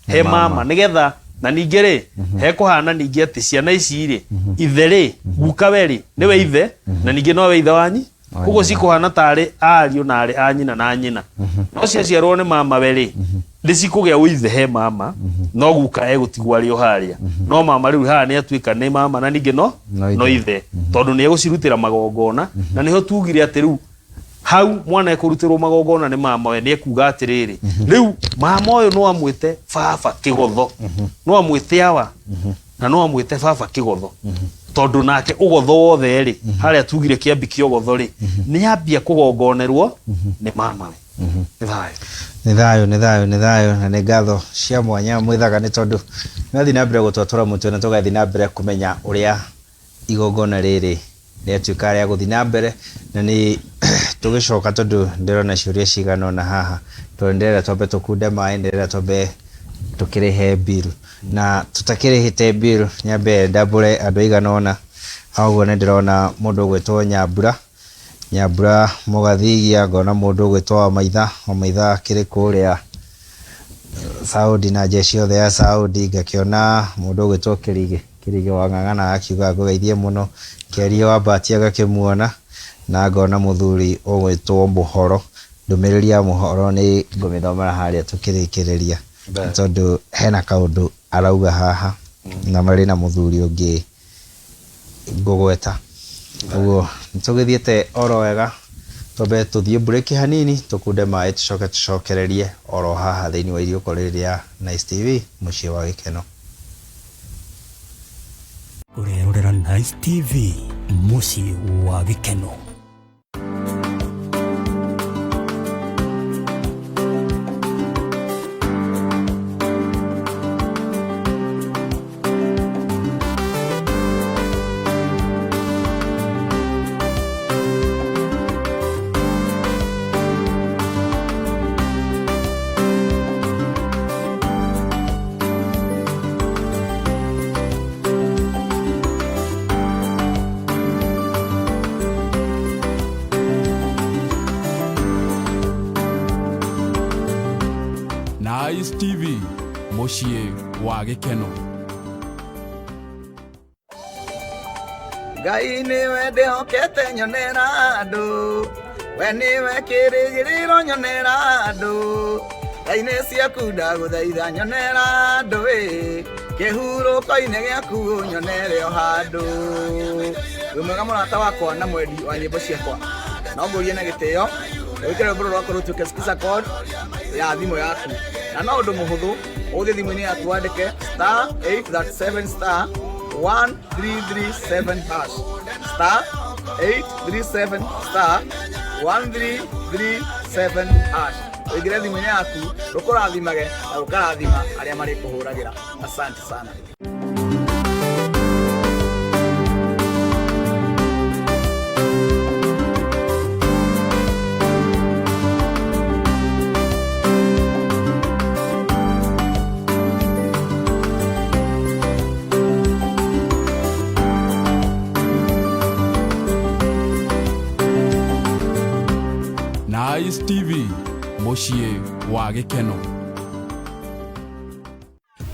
he mama nigetha na ningi ri he kuhana ningi ati ciana ici ri ithe ri guka weri niwe ithe na ningi nowe ithe wanyi koguo cikuhana tari ariu na ari anyina na nyina no ciaciarwo ni mama weri ndicikugia uithe he mama no guka egutigwa rio haria no mama riu ha ni atuika ni mama na ningi no ithe tondu ni egucirutira magongona na niho tugire ati riu hau mwana ekurutirwo magongona ni mama we ni ekuga atiriri riu mama uyu no amwite baba kigotho no amwite awa na no amwite baba kigotho tondu nake ugotho wothe ri haria tugire kiambi ki ugotho ri ni ambia kugongonerwo ni mama ni thayo na ni ngatho cia mwanya mwithaga ni tondu nathi na mbere gutwatura mutwe na tugathi na mbere kumenya uria igongona riri riatuika ria guthi na mbere na ni tugicoka tondu ndirona ciuria cigana na haha tondu ndirenda twambe tukunde mai ndirenda twambe tukirihe bill na tutakirihite bill nyambe ndambure andu igana ona aguo ni ndirona mundu gwitwo Nyambura mugathigia ngona mundu gwitwa maitha kiri kuria Saudi na jeshi othe ya Saudi ngakiona mundu gwitwa kirige wang'ang'ana akiuga ngugeithie muno kiario wambatia gakimuona na ngona muthuri ugwitwo Muhoro ndumiriri ya Muhoro ni ngumithomera haria tukirikiriria tondu hena kaundu arauga haha na mari na muthuri ungi ngugweta uguo nitugithiete oro wega tobe tuthie break hanini tukunde mai tucokererie oro haha thiini wa irio koreria Nice TV mucie wa gikeno urerorera Nice TV mucie wa gikeno. Nice TV mucie wa gikeno. Ngai niwe ndihokete nyonera andu we niwe kirigiriro nyonera andu Ngai ciaku ndaguthaitha nyonera andu kihuruko-ini giaku nyonere o handu wi mwega murata wakwa na mwendi wa nyimbo ciakwa no ngurie na gitio wikire rwimbo rwakwa rutuike skiza code ya thimu yaku na no undu muhuthu uthie thimu-ini yaku wandike *837 *1337 hash *837 *1337 hash wigire thimu-ini yaku rukurathimage na rukarathima aria mari kuhuragira. Asante sana. wa gĩkeno.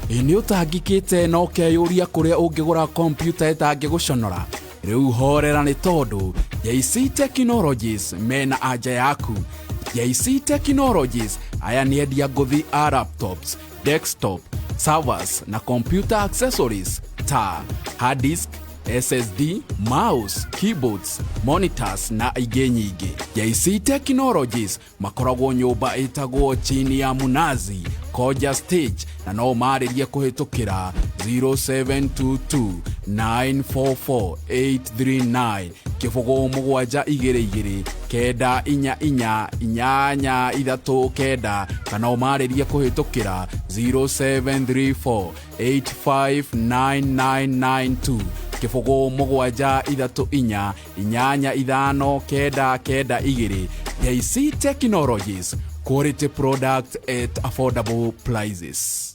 Nĩ ũtangĩkĩte na ũkeyũria kũrĩa ũngĩgũra kompiuta ĩtangĩgũconora. Rĩu horera nĩ tondũ JC Technologies mena anja yaku. JC Technologies aya nĩ endia ngũthi a laptops, desktop, servers na computer accessories ta hard disk, SSD, mouse, keyboards, monitors na ingĩ nyingĩ. JC Technologies makoragwo nyũmba ĩtagwo chini ya Mnazi, Koja Stage, na no marĩrie kũhĩtũkĩra 0722 944 839 kĩbũgũ 722 944 kana o marĩrie kũhĩtũkĩra 0734 859992 kĩbũgũ 734 JC Technologies, quality product at affordable prices.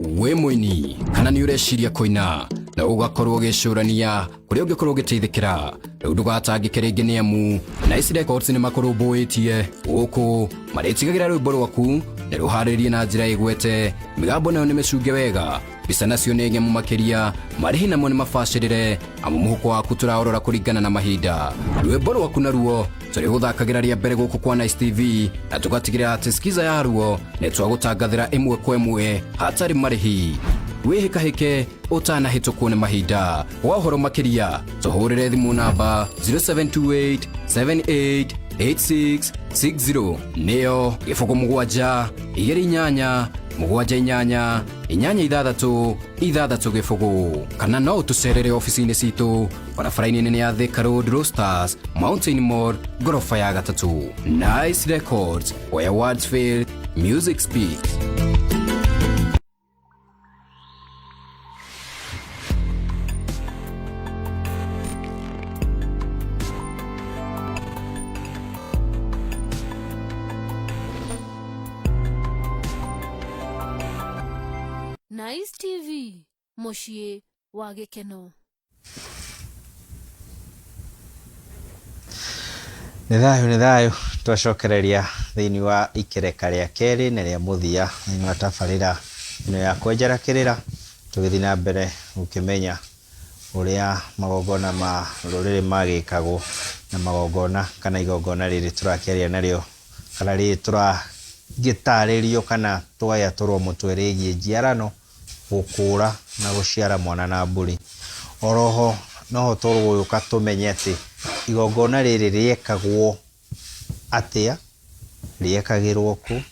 We mũini kana nĩ ũreciria kũina na ũgakorwo ũgĩcũrania kũrĩa ũngĩkorwo ũgĩteithĩkĩra, rĩu ndũgatangĩke rĩngĩ nĩ amu Nice Records nĩ makũrũmbũĩtie gũkũ marĩtigagĩra rwĩmbo rwaku na rũharĩrie na njĩra ĩgwete. Mĩgambo nayo nĩ mĩcunge wega, mbica nacio nĩ ng'emu makĩria, marĩhi namo nĩ mabacĩrĩre amu mũhuko waku tũraorora kũringana na mahinda. Rwĩmbo rwaku naruo tũrĩgũthakagĩra rĩa mbere gũkũ kwa Nice TV na tũgatigĩrĩra atĩ skiza yaruo nĩ twagũtangathĩra ĩmwe kwa ĩmwe hatarĩ marĩhi. Wĩhĩkahĩke ũtanahĩtũkwo nĩ mahinda. Kwa ũhoro makĩria tũhũrĩre thimũ namba 0728 788660 nĩyo 0728 78 kana no tũcerere ofici-inĩ citũ barabara-inĩ nene ya Thika Road, Roasters, Mountain Mall, gorofa ya 3. Nice Records, where words fail, music speaks. Nice TV, mũciĩ wa gĩkeno. Nĩ thayũ twacokereria thĩinĩ wa ikereka rĩa kerĩ na rĩa mũthia thĩinĩ wa tabarĩra ĩno ya kwenjerakĩrĩra, tũgĩthiĩ na mbere gũkĩmenya ũrĩa magongona ma rũrĩrĩ magĩkagwo na magongona kana igongona rĩrĩ tũrakĩaria narĩo kana rĩrĩ tũragĩtarĩrio kana twayatũrwo mũtwe rĩgiĩ njiarano, gũkũra na gũciara mwana na mbũri. Oroho noho tũrũgũyũka tũmenye atĩ igongona rĩrĩ rĩekagwo atĩa, rĩekagĩrwo kũ,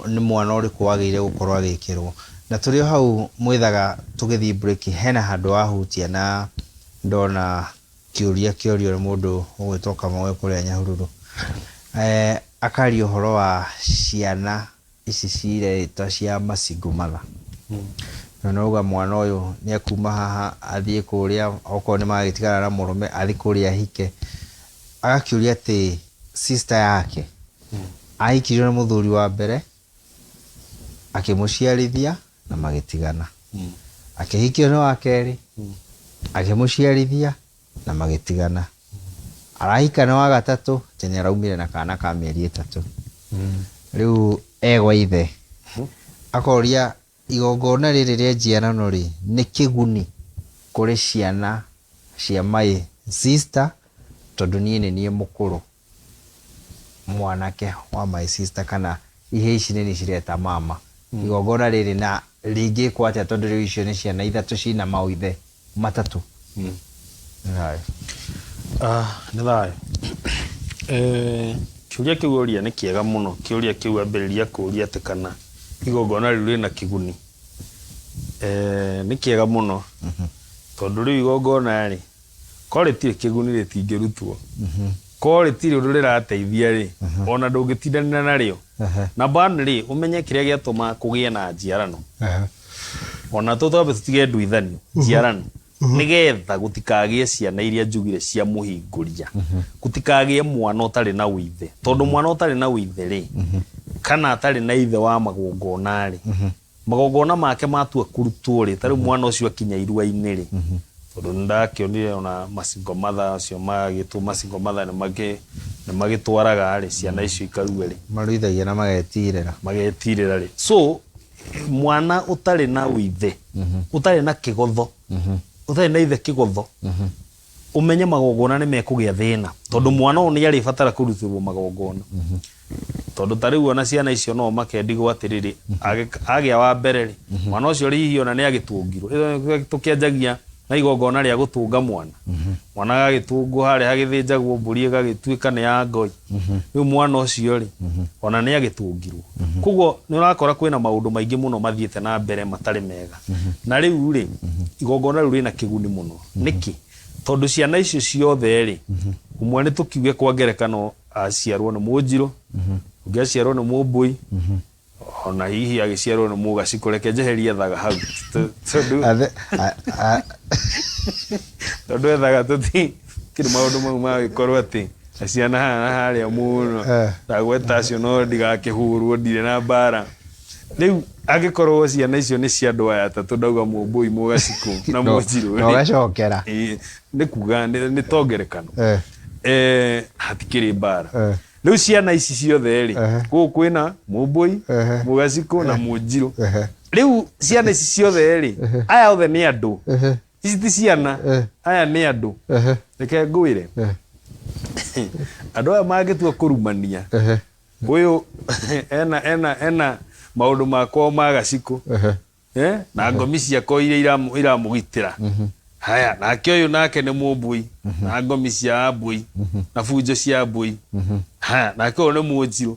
nĩ mwana ũrĩkũ wagĩrĩire gũkorwo agĩkĩrwo. Na tũrĩ hau mwĩthaga tũgĩthiĩ break, hena handũ wahutia na ndona kĩũria nĩ mũndũ ũgwĩtwo Kamau kũrĩa Nyahururu. Akaria ũhoro wa ciana ici ciretwo cia macingumana. Na nauga mwana ũyũ nĩ akuma haha athiĩ kũrĩa, okorwo nĩ magĩtigana na mũrũme athiĩ kũrĩa ahike. Agakĩũria atĩ sister yake ahikirio na mũthuri wa mbere, akĩmũciarithia na magĩtigana. Akĩhikio na wa kerĩ, akĩmũciarithia na magĩtigana. Arahika na wa gatatũ, tene araumire na kana ka mĩeri 3. Rĩu egwa ithe akoria igongona rĩrĩ rĩa njiarano rĩ nĩ kĩguni kũrĩ ciana cia my sister, tondũ niĩ nĩ niĩ mũkũrũ mwanake wa my sister, kana ihe ici nĩ cireta mama. Igongona rĩrĩ na rĩngĩkwo atĩa tondũ rĩu icio nĩ ciana 3 cina maũithe 3. Nĩ thayũ. Kĩũria kĩu ũria nĩ kĩega mũno. Kĩũria kĩu ambĩrĩria kũũria atĩ kana igongona rĩu rĩna kĩguni. Nĩ kĩega mũno tondũ rĩu igongona rĩ ko rĩtirĩ kĩguni rĩtingĩrutwo, ko rĩtirĩ ũndũ rĩrateithia rĩ ona ndũngĩtindanĩra narĩo. Na bana rĩ ũmenye kĩrĩa gĩatũma kũgĩe na njiarano, ona tũtambe tũtige nduithanio njiarano nĩgetha gũtikagĩe ciana iria njugire cia mũhingũria, gũtikagĩe mwana ũtarĩ na ũithe, tondũ mwana ũtarĩ na ũithe rĩ kana atarĩ na ithe wa magongona rĩ, magongona make matua kũrutwo rĩ, tarĩ mwana ũcio akinya irua-inĩ rĩ tondu ndakionire ona masingo matha acio magitwo masingo matha nĩ magĩtwaraga rĩ ciana icio ikarua rĩ maruithagia na magetirĩra rĩ so mwana ũtarĩ na ũithe ũtarĩ na kĩgotho ũtarĩ na ithe kĩgotho umenye magogona nĩ mekũgĩa thĩna tondu mwana ũyũ nĩ arĩbatara kũrutĩrwo magogona tondu tarĩu ona ciana icio no makendigwo atĩrĩrĩ agĩa wa mbere rĩ mwana ũcio hihi ona nĩ agĩtũngirwo tũkĩanjagia na igogona rĩa gũtũnga mwana agagĩtũngwo harĩa hagĩthĩnjagwo mbũri ĩgagĩtuĩka nĩ ya ngoi rĩu mwana ũcio rĩ ona nĩ agĩtũngirwo koguo nĩ ũrakora kwĩna maũndũ maingĩ mũno mathiĩte na mbere matarĩ mega na rĩu rĩ igogona rĩu rĩna kĩguni mũno nĩkĩ tondu ciana icio ciothe rĩ umwe nĩ tũkiuge kwa ngerekano aciarwo nĩ Mũnjirũ ũngĩ aciarwo nĩ Mũmbũi ona hihi agĩciarwo nĩ Mũgacikũ reke njeherie thaga hau tondu ethaga tũtirĩ maũndũ mau magĩkorwo atĩ ciana harĩa mũno ndagweta acio no ndigakĩhũrwo ndirĩ na mbara rĩu agĩkorwo ciana icio nĩ cia andũ aya atatũ ndauga Mũmbũi Mũgacikũ na Mũnjirũ no gacokera nĩ kuga nĩ tongerekano hatikĩrĩ mbara rĩu ciana ici ciothe rĩ gũkũ kwĩna Mũmbũi Mũgacikũ na Mũnjirũ rĩu ciana ici ciothe rĩ aya othe nĩ andũ ici ti ciana aya nĩ andũ reke ngwĩre andũ aya mangĩtua kũrumania ũyũ ena maũndũ makwa ma Gacikũ na ngomi ciakwa iria iramũgitĩra haya nake ũyũ nake nĩ Mũmbũi na ngomi cia Mbũi na bunjo cia Mbũi haya nake ũyũ nĩ Mũnjirũ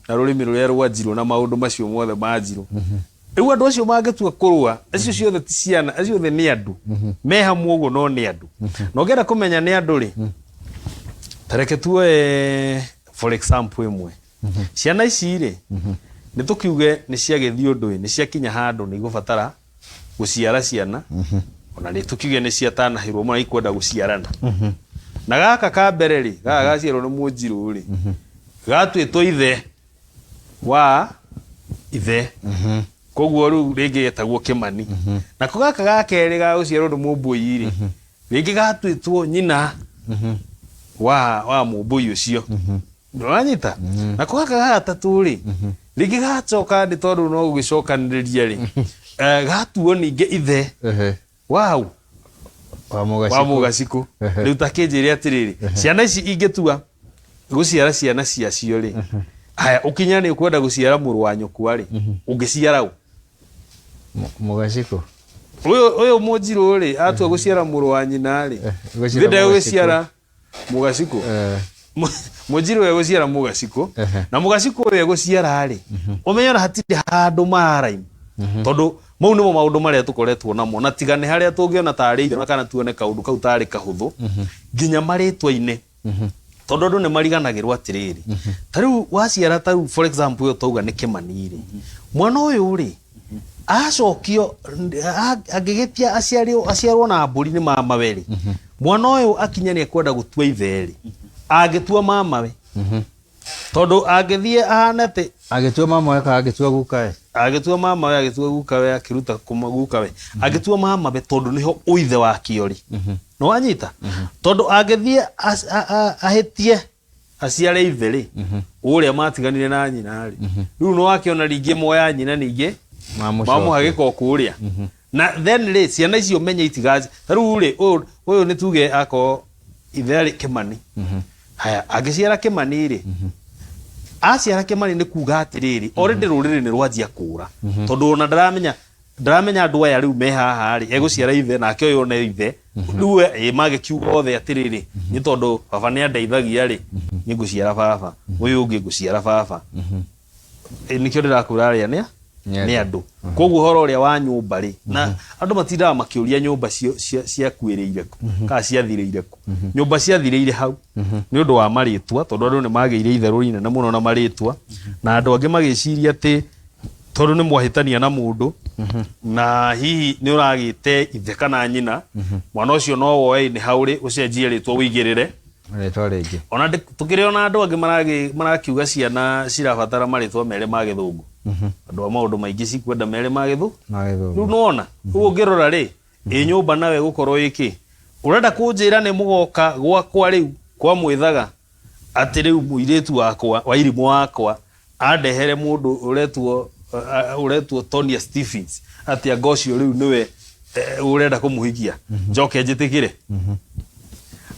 na rũrĩmĩ rũrĩa rwa Njirũ na maũndũ macio mothe ma Njirũ rĩu andũ acio mangĩtua kũrũa acio ciothe ti ciana acio othe nĩ andũ me hamwe ũguo no nĩ andũ na ũngĩenda kũmenya nĩ andũ rĩ tareke tuoe for example ĩmwe ciana ici rĩ nĩ tũkiuge nĩ ciagĩthiĩ ũndũ nĩ ciakinya handũ nĩ igũbatara gũciara ciana ona nĩ tũkiuge nĩ ciatanahĩrwo mũno ikwenda gũciarana na gaka ka mbere rĩ gaka gaciarwo nĩ Mũnjirũ rĩ gatuĩtwo ithe wa ithe koguo rĩu rĩngĩ getagwo Kĩmani nako gaka ga kerĩ ga gũciarwo nĩ Mũmbũi rĩ rĩngĩ gatuĩtwo nyina wa Mũmbũi ũcio ndũranyita nako gaka ga gatatũ rĩ rĩngĩ gacoka nĩ tondũ no gũgĩcokanĩrĩria rĩ gatuo ningĩ ithe wa Mũgacikũ rĩu ta kĩnjĩre atĩrĩrĩ ciana ici ingĩtua gũciara ciana ciacio rĩ haya ũkinya nĩ ũkwenda gũciara mũrũ wa nyũkwa rĩ ũngĩciara Mũgacikũ ũyũ Mũnjirũ rĩ atua gũciara mũrũ wa nyina rĩ thĩnda gũciara Mũgacikũ Mũnjirũ egũciara Mũgacikũ na Mũgacikũ ũyũ egũciara rĩ ũmenye ona hatirĩ handũ maraima tondu mau nĩmo maũndũ marĩa tũkoretwo namo na tigane harĩa tũngĩona tarĩ ithe kana tuone kaũndũ kau tarĩ kahũthũ nginya marĩtwa-inĩ tondu andũ nĩ mariganagĩrwo atĩrĩrĩ tarĩu waciara tarĩu for example ũyũ tauga nĩ Kĩmani rĩ mwana ũyũ rĩ acokio angĩgĩtia aciarwo na mbũri nĩ mamawe rĩ mwana ũyũ akinya nĩ ekwenda gũtua ithe rĩ agĩtua mamawe tondu angĩthiĩ ahana atĩ agĩtua mamawe kana agĩtua gukawe agĩtua gukawe akĩruta gukawe agĩtua mamawe tondu nĩho ũithe wakĩo rĩ no wanyita tondu angĩthiĩ ahĩtie aciare ithe rĩ ũrĩa matiganire na nyina rĩ rĩu no wakĩona rĩngĩ moya nyina ningĩ mamũha gĩko kũrĩa na then rĩ ciana icio menye itigaje tarĩu rĩ ũyũ nĩ tuge ako ithe rĩ Kĩmani haya agĩciara Kĩmani rĩ aciara Kĩmani nĩ kuga atĩrĩrĩ already rũrĩrĩ nĩ rwanjia kũra tondu ona ndaramenya andũ aya rĩu me haha rĩ egũciara ithe nake ũyũ one ithe rĩu magĩkiuga othe atĩrĩrĩ nĩ tondu baba nĩ andeithagia rĩ nĩ ngũciara baba ũyũ ũngĩ ngũciara baba nĩkĩo ndĩrakwĩra arĩa nĩ andũ koguo ũhoro ũrĩa wa nyũmba rĩ na andũ matindaga makĩũria nyũmba ciakuĩrĩire ku kana ciathirĩire ku nyũmba ciathirĩire hau nĩ ũndũ wa marĩtwa tondũ andũ nĩ magĩire itherũ inene mũno na marĩtwa na andũ angĩ magĩciria atĩ tondũ nĩ mwahĩtania na mũndũ na hihi nĩ ũragĩte ithe kana nyina mwana ũcio no woe nĩ haũrĩ ũcenjie rĩtwa wĩigĩrĩre rĩtwa rĩngĩ ona tũkĩrĩ ona andũ angĩ marakiuga ciana cirabatara marĩtwa merĩ ma Gĩthũngũ andũ a maũndũ maingĩ cikwenda merĩ ma Gĩthũngũ rĩu nona ũguo ũngĩrora rĩ nyumba nawe gukorwo iki urenda kunjira ni mugoka gwakwa riu kwa mwithaga ati riu muiretu wakwa wa irimu wakwa andehere mundu uretwo Tonia Stephens ati angocio riu niwe urenda kumuhikia njoke njitikire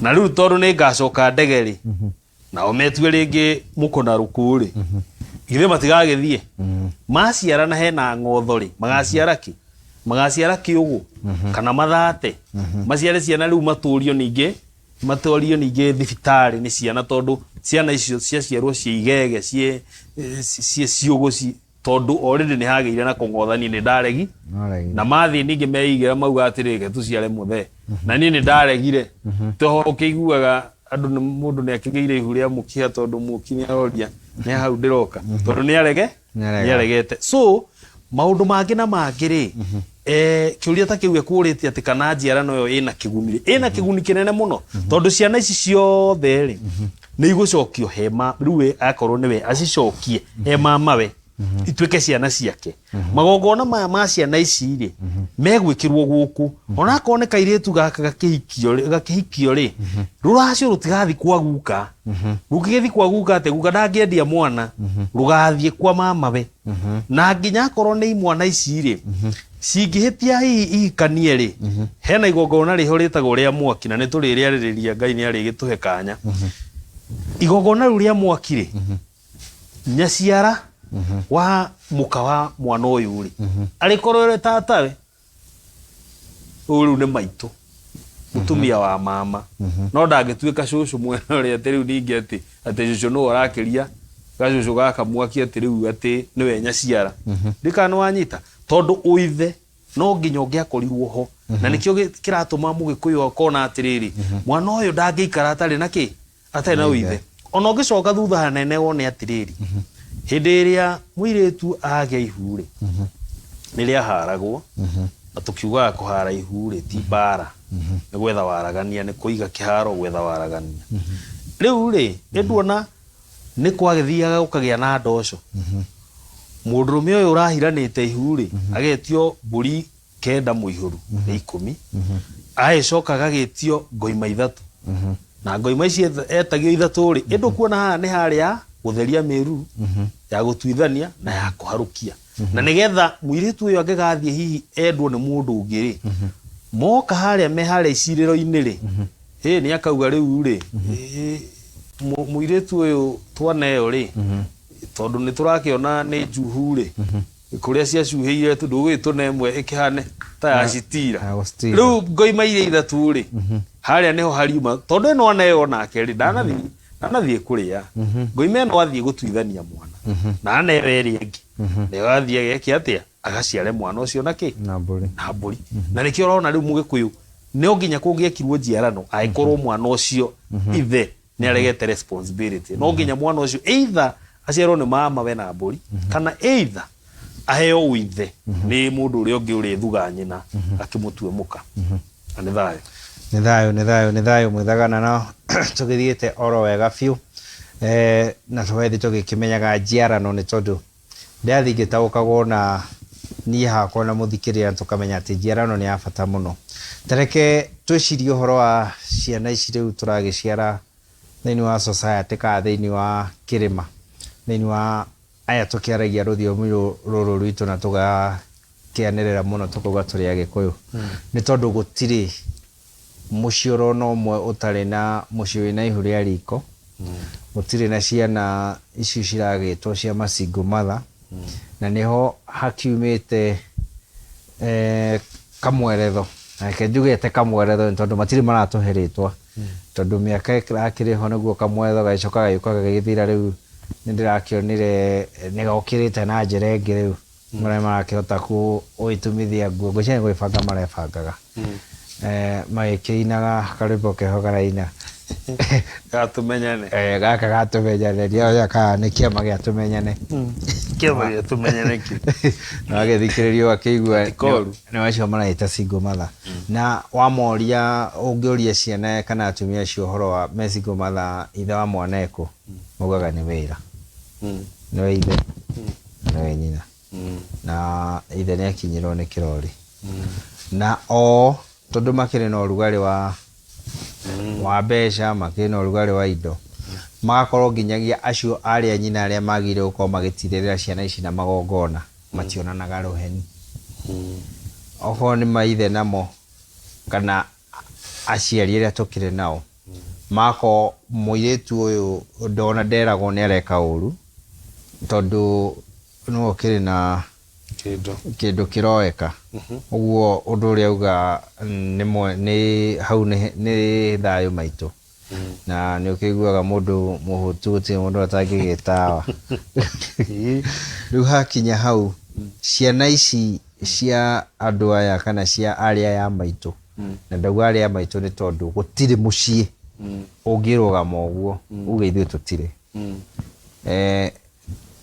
na riu tondu ni ngacoka ndegeri na ometwe ringi mukona rukuri ithe matigagithie maciara na hena ngothori magaciara kiugu kana mathate maciare ciana riu maturio ninge thibitari ni ciana tondu ciana icio ciaciarwo ciigege cie ciuguci tondu already ni hageire na kungothani ni ndaregi na mathi ninge meigira mauga atirike tuciare muthe na ni ndaregire toho ukiguaga andu ni mundu ni akigeire ihuria mukia tondu muki ni aroria ni hau ndiroka tondu ni aregete so maundu mangi na mangiri kiuria ta kiu ekurite ati kana njiarano yo ina kiguni kinene muno tondu ciana ici ciothe ri ni igucokio hema riu akorwo niwe acicokie mamawe itweke ciana ciake magongona ma ciana ici ri megwikirwo guku ona koneka iretu gaka gakihikio ri ruracio rutigathi kwa guka rukigethi kwa guka ate guka ndangiendia mwana rugathie kwa mamawe na nginya korwo ni mwana ici ri cingihitia ikanie ri hena igongona riho ritagwo ria mwaki na nituriariariria Ngai ni arigituhe kanya igongona ria mwaki ri nyaciara wa muka wa mwana uyu ri arikorore tatawe uru ni maitu mutumia wa mama no ndangituika cucu mwena ri ati riu ningi ati cucu no arakiria gacucu gaka mwaki ati riu ati niwe nyaciara ndikano wanyita tondu uithe no nginya ngiakorirwo ho na nikio kiratuma mugikuyu akona atiriri mwana uyu ndangiikara atari na uithe ona ungicoka thutha hanene wone atiriri hindi iria muiretu agia ihuri niria haragwo na tukiuga kuhara ihuri ti bara ni gwetha waragania ni kuiga kiharo gwetha waragania riu ri nduona ni kwagithiaga ukagia na ndoco mundurume uyu urahiranite ihuri agetio mburi kenda muihuru ni 10 aicoka gagitio ngoima 3 na ngoima ici etagio 3 ri indu kuona haha ni haria gutheria miru ya gutuithania na ya kuharukia na nigetha muiritu uyu angigathie hihi endwo ni mundu ungiri moka haria me haria iciriro-ini ri ni akauga riu ri muiritu uyu twaneo ri tondu ni turakiona ni njuhu ri kuria ciacuhiire tu ndugituna imwe ikihane ta ya citira riu ngoima iria 3 ri haria niho hariuma tondu no aneo nake ri ndanathie kuria ngoima no athie gutuithania mwana na anewe ri engi ni athie geki atia agaciare mwana ucio naki na mburi na nikio urona riu mugikuyu no nginya kungiekirwo njiarano aikorwo mwana ucio ithe ni aregete responsibility no nginya mwana ucio either aciarwo ni mama we na mburi kana either aheo uithe ni mundu uria ungi uri thuga nyina akimutue muka ni thayo mwithagana no tugithiite oro wega fiu na twethi tugikimenyaga njiarano ni tondu ndathingitagukagwo na ni hakwa na muthikiria tukamenya ati njiarano ni ya bata muno tereke twicirie uhoro wa ciana ici riu turagiciara thiini wa society ka thiini wa kirima thiini wa aya tukiaragia ruthiomi ruru rwitu na tugakianirira muno tukuga turi Agikuyu ni tondu gutiri mucioro no mwe utari na mucio wina ihu ria riko gutiri na ciana ici ciragitwo cia masingo matha na niho hakiumite kamweretho nake njugite kamweretho tondu matiri maratuheritwa tondu miaka akiriho niguo kamweretho gacoka gayuka gagithira riu nindirakionire nigokirite na njira ingi riu marakihota kuitumithia nguo ngwicani gwibanga marebangaga magikinaga karimbo keho karaina gatumenyane gaka gatumenyane rio ka ni kiama gia tumenyane kiama gia tumenyane ki na agithikiririo akigua ni wacio maraita single mother na wamoria ungioria ciana kana atumia cio horo wa single mother ithe wa mwaneko mugaga ni wira no ithe no nyina na ithe ni akinyirwo ni kirori na o tondu makire na urugari wa mbeca makire na urugari wa indo magakorwo nginyagia acio aria nyina aria magire gukorwo magitirĩrĩra ciana ici na magongona mationanaga ruheni oho ni maithe namo kana aciari aria tukire nao mako muiretu uyu ndona nderagwo ni areka uru tondu no kire na kindu kiroeka uguo undu uria uga ni hau ni thayo maitu na ni ukiguaga mundu muhutu ti mundu atangigitawa riu hakinya hau ciana ici cia andu aya kana cia aria ya maitu na ndauga aria maitu ni tondu gutire mucii ungirugama uguo uge ithuĩ tutire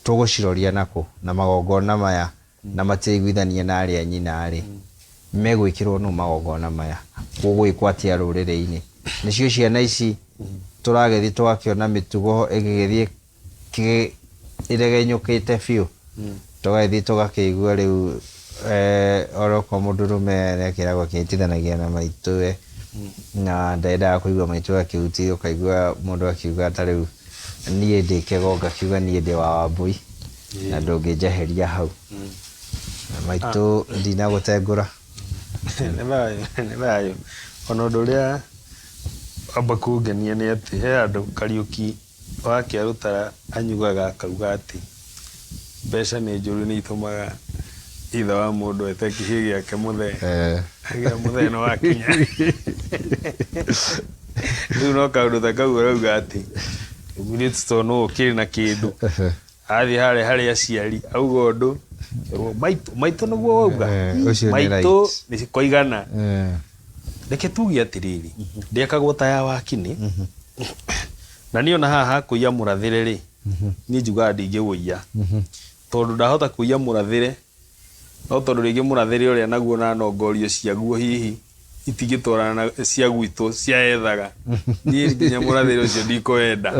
tuguciroria nako na magongona maya na mateiguithania na aria nyina ari megwikirwo no magongona maya gugwikwo atia rurĩrĩ-inĩ nicio ciana ici turagethi twakiona mitugo igigithie iregenyukite biũ tugathi tugakĩigua riu oroko mundurume nekiragwo kĩtithanagia na maitũ na ndaendaga kũigua maitũ akĩhuti ũkaigua mũndũ akiuga ta rĩu niĩ ndĩ Kĩgonga akiuga niĩ ndĩ wa Wambui na ndũngĩnjeheria hau maitũ ndinagũtengũra nĩ thayo ona ũndũ ũrĩa amba kũngenia nĩ atĩ he andũ Kariũki wa Kĩarũtara anyugaga akauga atĩ mbeca nĩ njũru nĩ itũmaga ithe wa mũndũ ete kĩhĩ gĩake mũthee no wakinya rĩu no kaũndũ ta kau arauga atĩ mũirĩtu tondũ no ũkĩrĩ na kĩndũ athiĩ harĩa aciari auga ũndũ maitũ nĩguo wauga maitũ nĩ kwaigana reke tuge atĩrĩrĩ ndĩakagwo ta ya wakinĩ na niĩ ona haha kũiya mũrathĩre rĩ niĩ njugaga ndingĩwũiya tondũ ndahota kũiya mũrathĩre no tondũ rĩngĩ mũrathĩre ũrĩa naguo na nongorio ciaguo hihi itingĩtwarana cia gwitũ ciaethaga niĩ nginya mũrathĩre ũcio ndikũwenda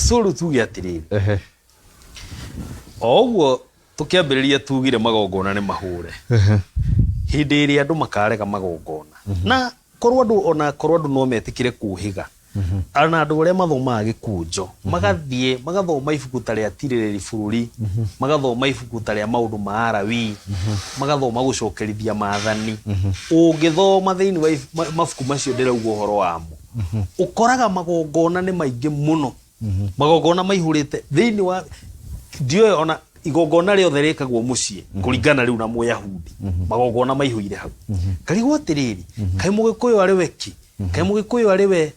so rĩu tuge atĩrĩrĩ o ũguo tũkĩambĩrĩria tugire magongona nĩ mahũre hĩndĩ ĩrĩa andũ makarega magongona na korwo andũ no metĩkĩre kũhĩga ana andũ arĩa mathomaga gĩkũnjo magathiĩ magathoma ibuku ta rĩa Tirĩrĩri bũrũri magathoma ibuku ta rĩa maũndũ ma Arawi magathoma gũcokerithia maathani ũngĩthoma thĩinĩ wa mabuku macio ndĩrauga ũhoro wamo ũkoraga magongona nĩ maingĩ mũno magongona maihũrĩte thĩinĩ wa ndiyo ona igongona rĩothe rĩkagwo mũciĩ kũringana rĩu na Mũyahudi magongona maihũire hau karigwo atĩrĩrĩ kaĩ Mũgĩkũyũ arĩ we ki kaĩ Mũgĩkũyũ arĩ we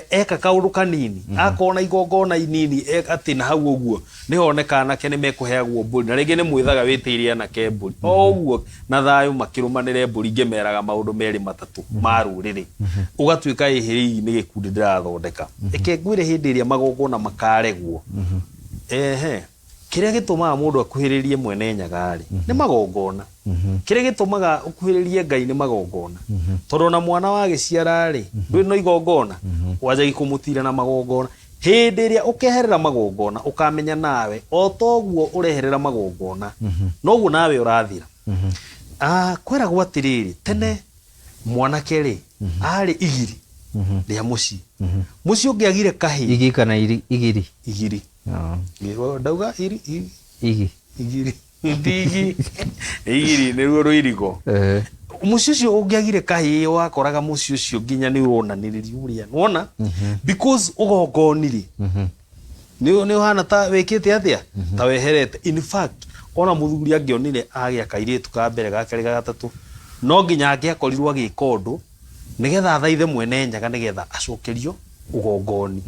eka kaũndũ kanini akona igongona inini atĩ na hau ũguo nĩ honeka anake nĩ mekũheagwo mbũri na rĩngĩ nĩ mwĩthaga wĩtĩire anake mbũri o ũguo na thayũ makĩrũmanĩre mbũri ngĩmeraga maũndũ merĩ matatũ ma rũrĩrĩ ũgatuĩka ĩhĩrĩi nĩ gĩkundi ndĩrathondeka reke ngwĩre hĩndĩ ĩrĩa magongona makaregwo kĩrĩa gĩtũmaga mũndũ akuhĩrĩrie mwene nyaga-rĩ nĩ magongona kĩrĩa gĩtũmaga ũkuhĩrĩrie Ngai nĩ magongona tondũ na mwana wa gĩciara-rĩ ndũrĩ na igongona wanjagia kũmũtira na magongona hĩndĩ ĩrĩa ũkeherera magongona ũkamenya nawe o toguo ũreherera magongona noguo nawe ũrathira kwĩragwo atĩrĩrĩ tene mwanake-rĩ arĩ igiri rĩa mũciĩ mũciĩ ũngĩagire kahĩĩ igi kana igiri ndauga igi igiri nĩruo rũirigo mũciĩ ũcio ũngĩagire kahĩĩ wakoraga mũciĩ ũcio nginya nĩ ũronanĩrĩria ũrĩa wona because ũgongonire nĩ ũhana ta wĩkĩte atĩa ta weherete in fact ona mũthuri angĩonire agĩa kairĩtu ka mbere ga kerĩ ga gatatũ no nginya angĩakorirwo agĩka ũndũ nĩgetha athaithe mwene nyaga nĩgetha acokerio ugongoni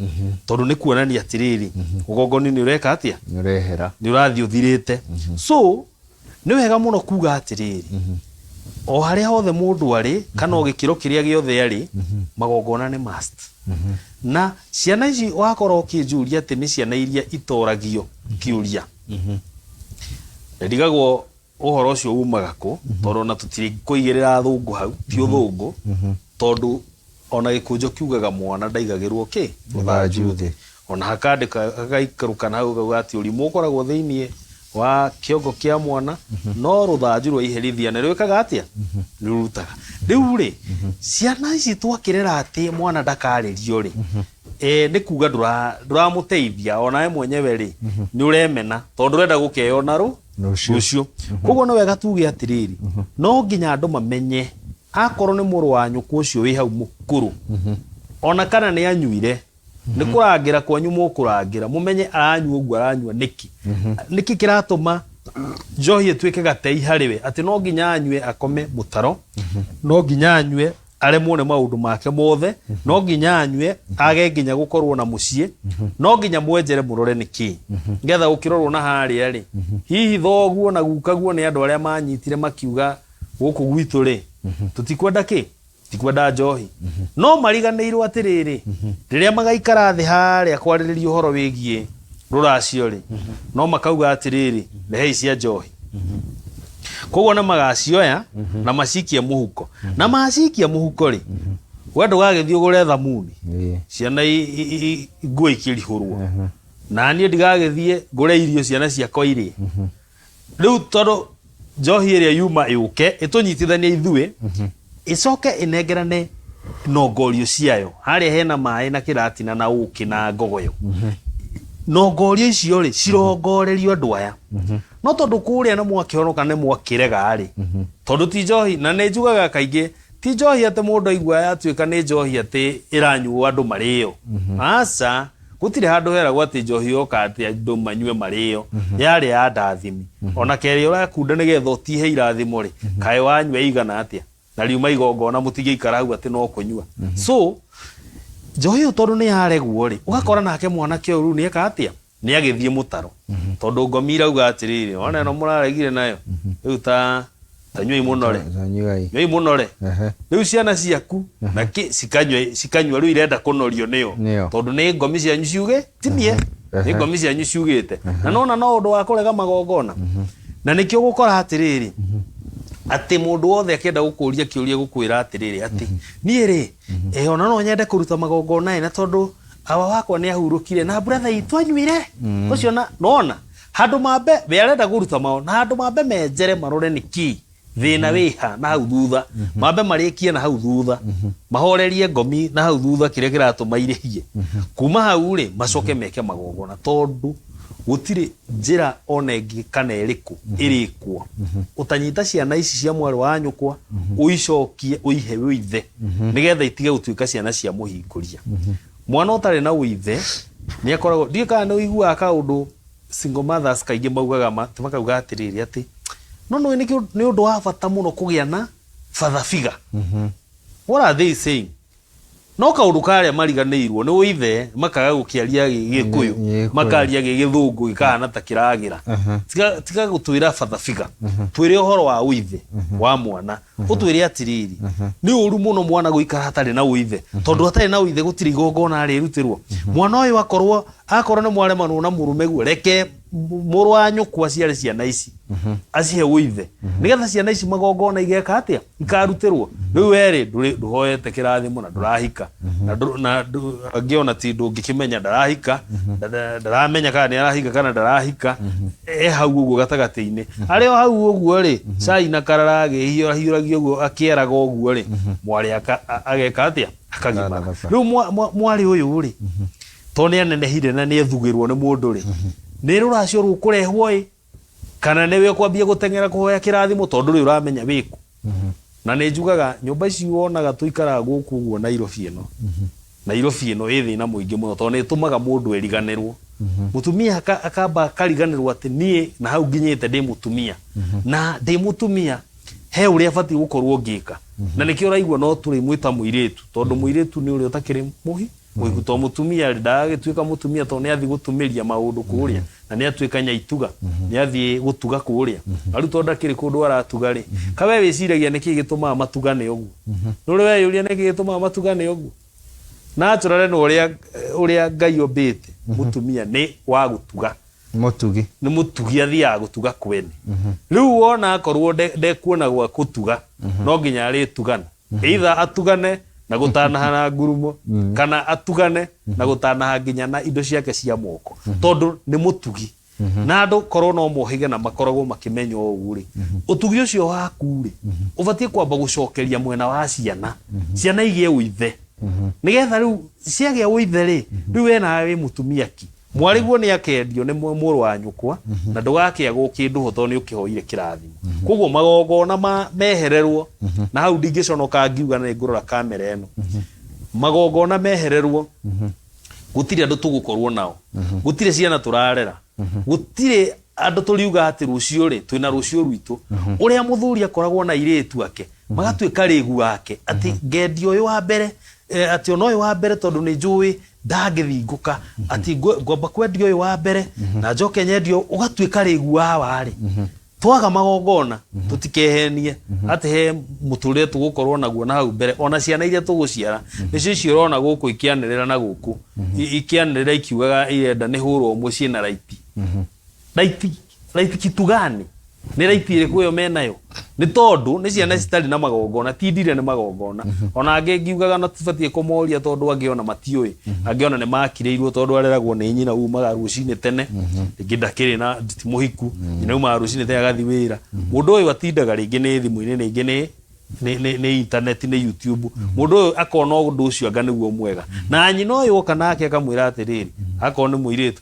tondu ni kuonania atiriri ugongoni ni ureka atia ni urehera ni urathi uthirite so ni wega muno kuga atiriri o haria hothe mundu ari kana ogikiro kiria giothe ari magongona ni must na ciana ici wakora ukijuria ati ni ciana iria itoragio kiuria ndigagwo uhoro ucio umaga ku tondu na tutiri kuigirira thungu hau ti uthungu tondu ona gĩkũnjo kiugaga mwana ndaigagĩrwo ũthanju thĩ ona hakandĩka agaikaruka na hau gauga atĩ ũrimũ ũkoragwo thĩinĩ wa kiongo kia mwana no ruthanju rwa iherithia ne rwikaga atia rurutaga riu ri ciana ici twakirera ati mwana ndakaririo ri ni kuga nduramuteithia ona mwenyewe ri ni uremena tondu renda gukeyona rucio koguo no wega tuge atiriri no nginya andu mamenye akorwo ni muru wa nyuku ucio wi hau mukuru ona kana ni anyuire ni kurangira kwanyu mukurangira mumenye aranyua uguo aranyua niki kiratuma njohi etwike gatei hariwe ati no nginya anyue akome mutaro no nginya anyue aremwo ne maundu make mothe no nginya anyue age nginya gukorwo na mucie no nginya mwenjere murore niki ngetha ukirorwo na haria ri hihi thoguo na gukaguo ni andu aria manyitire makiuga guku gwitu ri tutikwenda ki tikwenda njohi no mariganirwo atiriri riria magaikara thi haria kwaririria uhoro wigie ruracio ri no makauga atiriri rehe cia njohi koguo na magacioya na macikia muhuko na macikia muhuko ri wendo gagithii ugure thamuni ciana ngui ikirihurwo na nie ndigagithii ngure irio ciana ciakwa irie riu tondu njohi iria yuma yuke itunyitithania ithue icoke inengerane nongorio ciayo haria hena mai na kiratina na uki na ngogoyo nongorio icio ri cirongorerio andu aya no tondu kuria na mwakihonoka ne mwakirega ri tondu ti njohi na ne njugaga kaingi ti njohi ate mundu aigua yatuika ni njohi ate iranyuo andu mario asa gutire handu heragwo ati njohi oka ati andu manyue mario yari ya ndathimi ona keri urakunda nigetha utihe irathimo ri kai wanyue igana atia na riuma igongona mutige ikara hau ati no kunyua so njohi tondu ni yaregwo ri ugakora nake mwana kio ru ni eka atia ni agithie mutaro tondu ngomira uga atiriri ona no muraregire nayo riu ta nyui munore nyui munore riu ciana ciaku na ki sikanywa riu irenda kunorio niyo tondu ni ngomi cia nyuciuge timie ni ngomi cia nyuciugite na nona no undu wa kurega magongona na nikio gukora atiriri ati mundu wothe akienda gukuria kiuria gukwira atiriri ati nie ri ona no nyende kuruta magongona na tondu awa wakwa ni ahurukire na brother itu anyuire ucio na nona handu mambe we arenda kuruta mao na handu mambe menjere marore niki thina wiha na hau thutha mambe marikie na hau thutha mahorerie ngomi na hau thutha kire kiratuma irihie kuma hau ri macoke meke magongona tondu gutire njira onengi kana eriku irikwo utanyita ciana ici cia mwari wa nyukwa uicokie uihe withe nigetha itige gutuika ciana cia muhinguria mwana utari na withe ni akoragwo ndika no igua kaundu single mothers kaingi maugaga makauga atiriri ati no ni undu wa bata muno kugia na father figure what are they saying no kaundu karia mariganirwo ni withe makaga gukiaria gikuyu makaria githungu gikana ta kiragira tiga gutwira father figure twire uhoro wa withe wa mwana utwire atiriri ni uru muno mwana guikara hatari na withe tondu hatari na withe gutiri gongona ari rutirwo mwana uyu akorwo ni mware manu na murume gu reke muru wa nyukwa ciare ciana ici acihe withe nigetha ciana ici magongona igeka atia ikarutirwo riu weri nduhoyete kirathimo na ndurahika na angiona ti ndungikimenya ndarahika ndaramenya kana ni arahika kana ndarahika hau uguo gatagati-ini ario hau uguo ri cai na kararagi hiuragio uguo akieraga uguo ri mwari ageka atia akagimara riu mwari uyu ri toni anenehire na ni ethugirwo ni mundu ri ni ruracio rukurehwo kana niwe kwambia gutengera kuhoya kirathimo tondu ri uramenya wiku na ni njugaga nyumba ici wonaga tuikara guku uguo Nairobi ino thina muingi muno tondu ni tumaga mundu eriganirwo mutumia akamba kariganirwo ati nie na hau nginyite ndi mutumia na ndi mutumia he uria bati gukorwo ngika na nikio raigwa no turi mwita muiretu tondu muiretu ni uria utakiri muhiku to mutumia ndagituika mutumia tondu ni athi gutumiria maundu kuria na ni atuika nyaituga ni athi gutuga kuria aru tondu akiri kundu aratuga ri kawe wiciragia niki gituma matugane uguo nuri we yuria niki gituma matugane uguo na turare no uria Ngai ombite mutumia ni wa gutuga mutugi ni mutugi athia gutuga kwene riu wona akorwo ndekuona gwa kutuga no nginya ari tugana either atugane na gutanahana ngurumo kana atugane na gutanaha nginya na indo ciake cia moko tondu ni mutugi na andũ korwo no mohĩge na makoragwo makĩmenya ũũ rĩ ũtugi ũcio waku rĩ ũbatiĩ kwamba gũcokeria mwena wa ciana ciana igĩe ũithe nĩgetha rĩu ciagĩa ũithe rĩ rĩu we nawe wĩ mũtumia ki mwariguo nĩ akendio nĩ mũrũ wa nyũkwa na ndũgakĩagwo kĩndũ ho tondũ nĩ ũkĩhoire kĩrathimo koguo magongona mehererwo na hau ndingĩconoka ngiuga nĩ ngũrora kamera ĩno magongona mehererwo gũtirĩ andũ tũgũkorwo nao gũtirĩ ciana tũrarera gũtirĩ andũ tũriuga atĩ rũciũ rĩ twĩna rũciũ rwitũ ũrĩa mũthuri akoragwo na irĩtu ake magatuĩka rĩgu wake atĩ ngendio ũyũ wa mbere atĩ ona ũyũ wa mbere tondũ nĩ njũĩ ndangĩthingũka atĩ ngwamba kwendia ũyũ wa mbere na njoke nyendio ũgatuĩka rĩgu warĩ twaga magongona tutikehenie atĩ he mũtũrĩre tũgũkorwo naguo na hau mbere ona ciana iria tũgũciara nĩcio icio ũrona gũkũ ikianĩrĩra na gũkũ ikianĩrĩra ikiugaga irenda nĩ hũrwo mũciĩ na raiti kitu gani nĩ raiti ĩrĩkũ ĩyo menayo nĩ tondũ nĩ ciana citarĩ na magongona ti ndire nĩ magongona ona angĩ ngiugaga na tũbatiĩ kũmoria tondũ angĩona matiũĩ angĩona nĩ makirĩirwo tondũ areragwo nĩ nyina umaga rũcinĩ tene rĩngĩ ndakĩrĩ na mũhiku nyina umaga rũcinĩ tene agathiĩ wĩra mũndũ ũyũ atindaga rĩngĩ nĩ thimũ-inĩ rĩngĩ nĩ internet nĩ YouTube mũndũ ũyũ akona ũndũ ũcio anga nĩguo mwega na nyina ũyũ oka nake akamwĩra atĩrĩrĩ akorwo nĩ mũirĩtu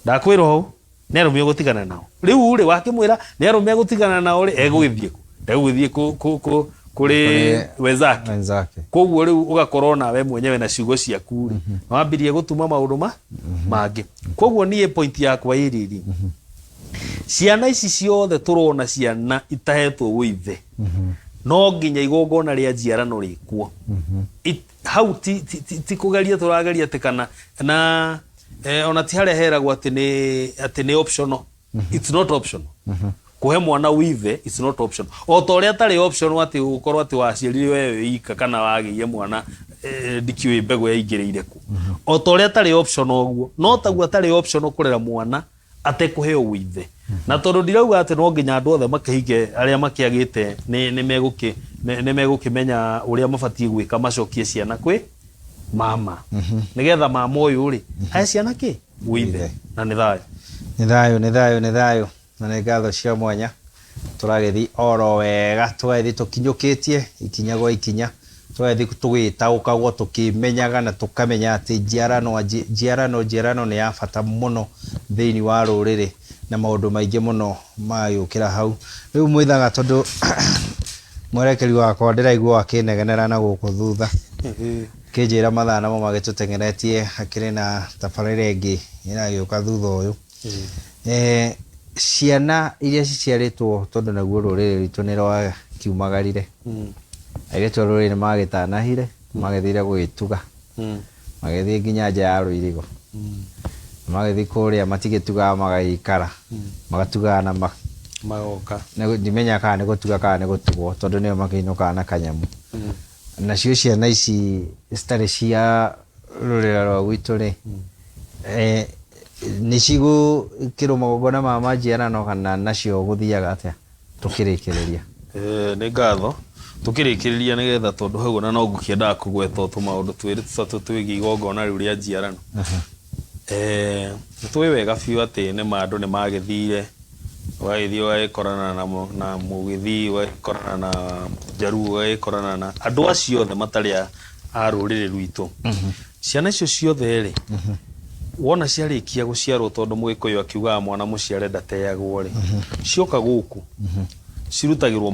ndakwĩra hau nĩ arũme gũtigana nao rĩu rĩ wakĩmwĩra nĩ arũme gũtigana nao rĩ egũgĩthiĩ kũrĩ wenzake koguo rĩu ũgakorwo nawe mwenyewe na ciugo ciaku rĩ wambirie gũtuma maũndũ mangĩ koguo niĩ point yakwa ĩrĩ ciana ici ciothe tũrona ciana itahetwo ũithe no nginya igongona rĩa njiarano rĩkuo hau ti kũgeria tũrageria atĩ kana na ona ti harĩa heragwo atĩ nĩ optional it's not optional kuhe mwana ũithe it's not optional o ta ũrĩa tarĩ optional atĩ ũkorwo atĩ waciarire wewe ika kana wagĩire mwana ndikiũĩ mbegũ yaingĩrĩire ku o ta ũrĩa tarĩ optional ũguo no taguo tarĩ optional kũrera mwana atekũheo ũithe na tondũ ndirauga atĩ no nginya andũ othe makĩhinge arĩa makĩagĩte nĩ megũkĩmenya ũrĩa mabatiĩ gwĩka macokie ciana kwĩ mama nigetha mama ũyũ rĩ ahe ciana kĩ ũithe na nĩ thayũ na nĩ ngatho cia mwanya tũragĩthiĩ oro wega tũgagĩthiĩ tũkinyũkĩtie ikinya gwa ikinya tũgagĩthiĩ tũgĩtaũkagwo tũkĩmenyaga na tũkamenya atĩ njiarano nĩ ya bata mũno thĩinĩ wa rũrĩrĩ na maũndũ maingĩ mũno magĩũkĩra hau rĩu mwĩthaga tondũ mwerekeri wakwa ndĩraigua akĩnegenera na gũkũ thutha kĩnjĩra mathaa namo magĩtũtengeretie hakĩrĩ na tabarĩra ĩngĩ ĩragĩũka thutha ũyũ ciana iria ciciarĩtwo tondũ naguo rũrĩrĩ rwitũ nĩ rwakiumagarire airĩtu a rũrĩrĩ nĩ magĩtanahire magĩthire gwĩtuga magĩthiĩ nginya nja ya rũirigo magĩthiĩ kũrĩa matigĩtugaga magagĩikara magatugaga na magoka ndimenya kana nĩ gũtuga kana nĩ gũtugwo tondũ nĩo makĩinũkaga na kanyamũ nacio ciana ici citarĩ cia rũrĩra rwa gwitũ rĩ nĩ cigũkĩrwo magongona ma manjiarano kana nacio gũthiaga atĩa tũkĩrĩkĩrĩria nĩ ngatho tũkĩrĩkĩrĩria nĩgetha tondũ hau ona no ngũkĩendaga kũgweta tũmaũndũ twĩrĩ tũtatũ twĩgiĩ igongona rĩu rĩa njiarano nĩ tũĩ wega biũ atĩ nĩ andũ nĩ magĩthire ũgagĩthiĩ ũgagĩkorana na mũgĩthii ũgagĩkorana na njaruo ũgagĩkorana na andũ acio othe matarĩ a rũrĩrĩ rwitũ ciana icio ciothe rĩ wona ciarĩkia gũciarwo tondũ mũgĩkũyũ akiugaga mwana mũciare ndateagwo rĩ cioka gũkũ cirutagĩrwo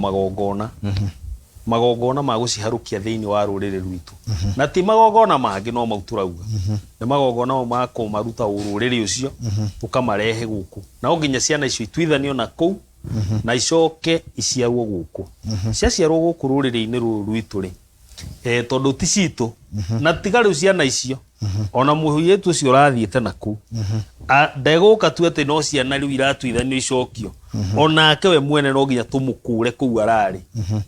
magongona ma gũciharũkia thĩinĩ wa rũrĩrĩ rwitũ na ti magongona mangĩ no mau tũrauga nĩ magongona ma kũmaruta rũrĩrĩ ũcio tũkamarehe gũkũ na no nginya ciana icio ituithanio na kũu na icoke iciarwo gũkũ ciaciarwo gũkũ rũrĩrĩ-inĩ rũrũ rwitũ rĩ tondũ ti citũ na tiga rĩu ciana icio ona mũirĩtu ũcio ũrathiĩte na kũu ndegũka tu atĩ no ciana rĩu iratuithanio icokio onake we mwene no nginya tũmũkũre kũu ararĩ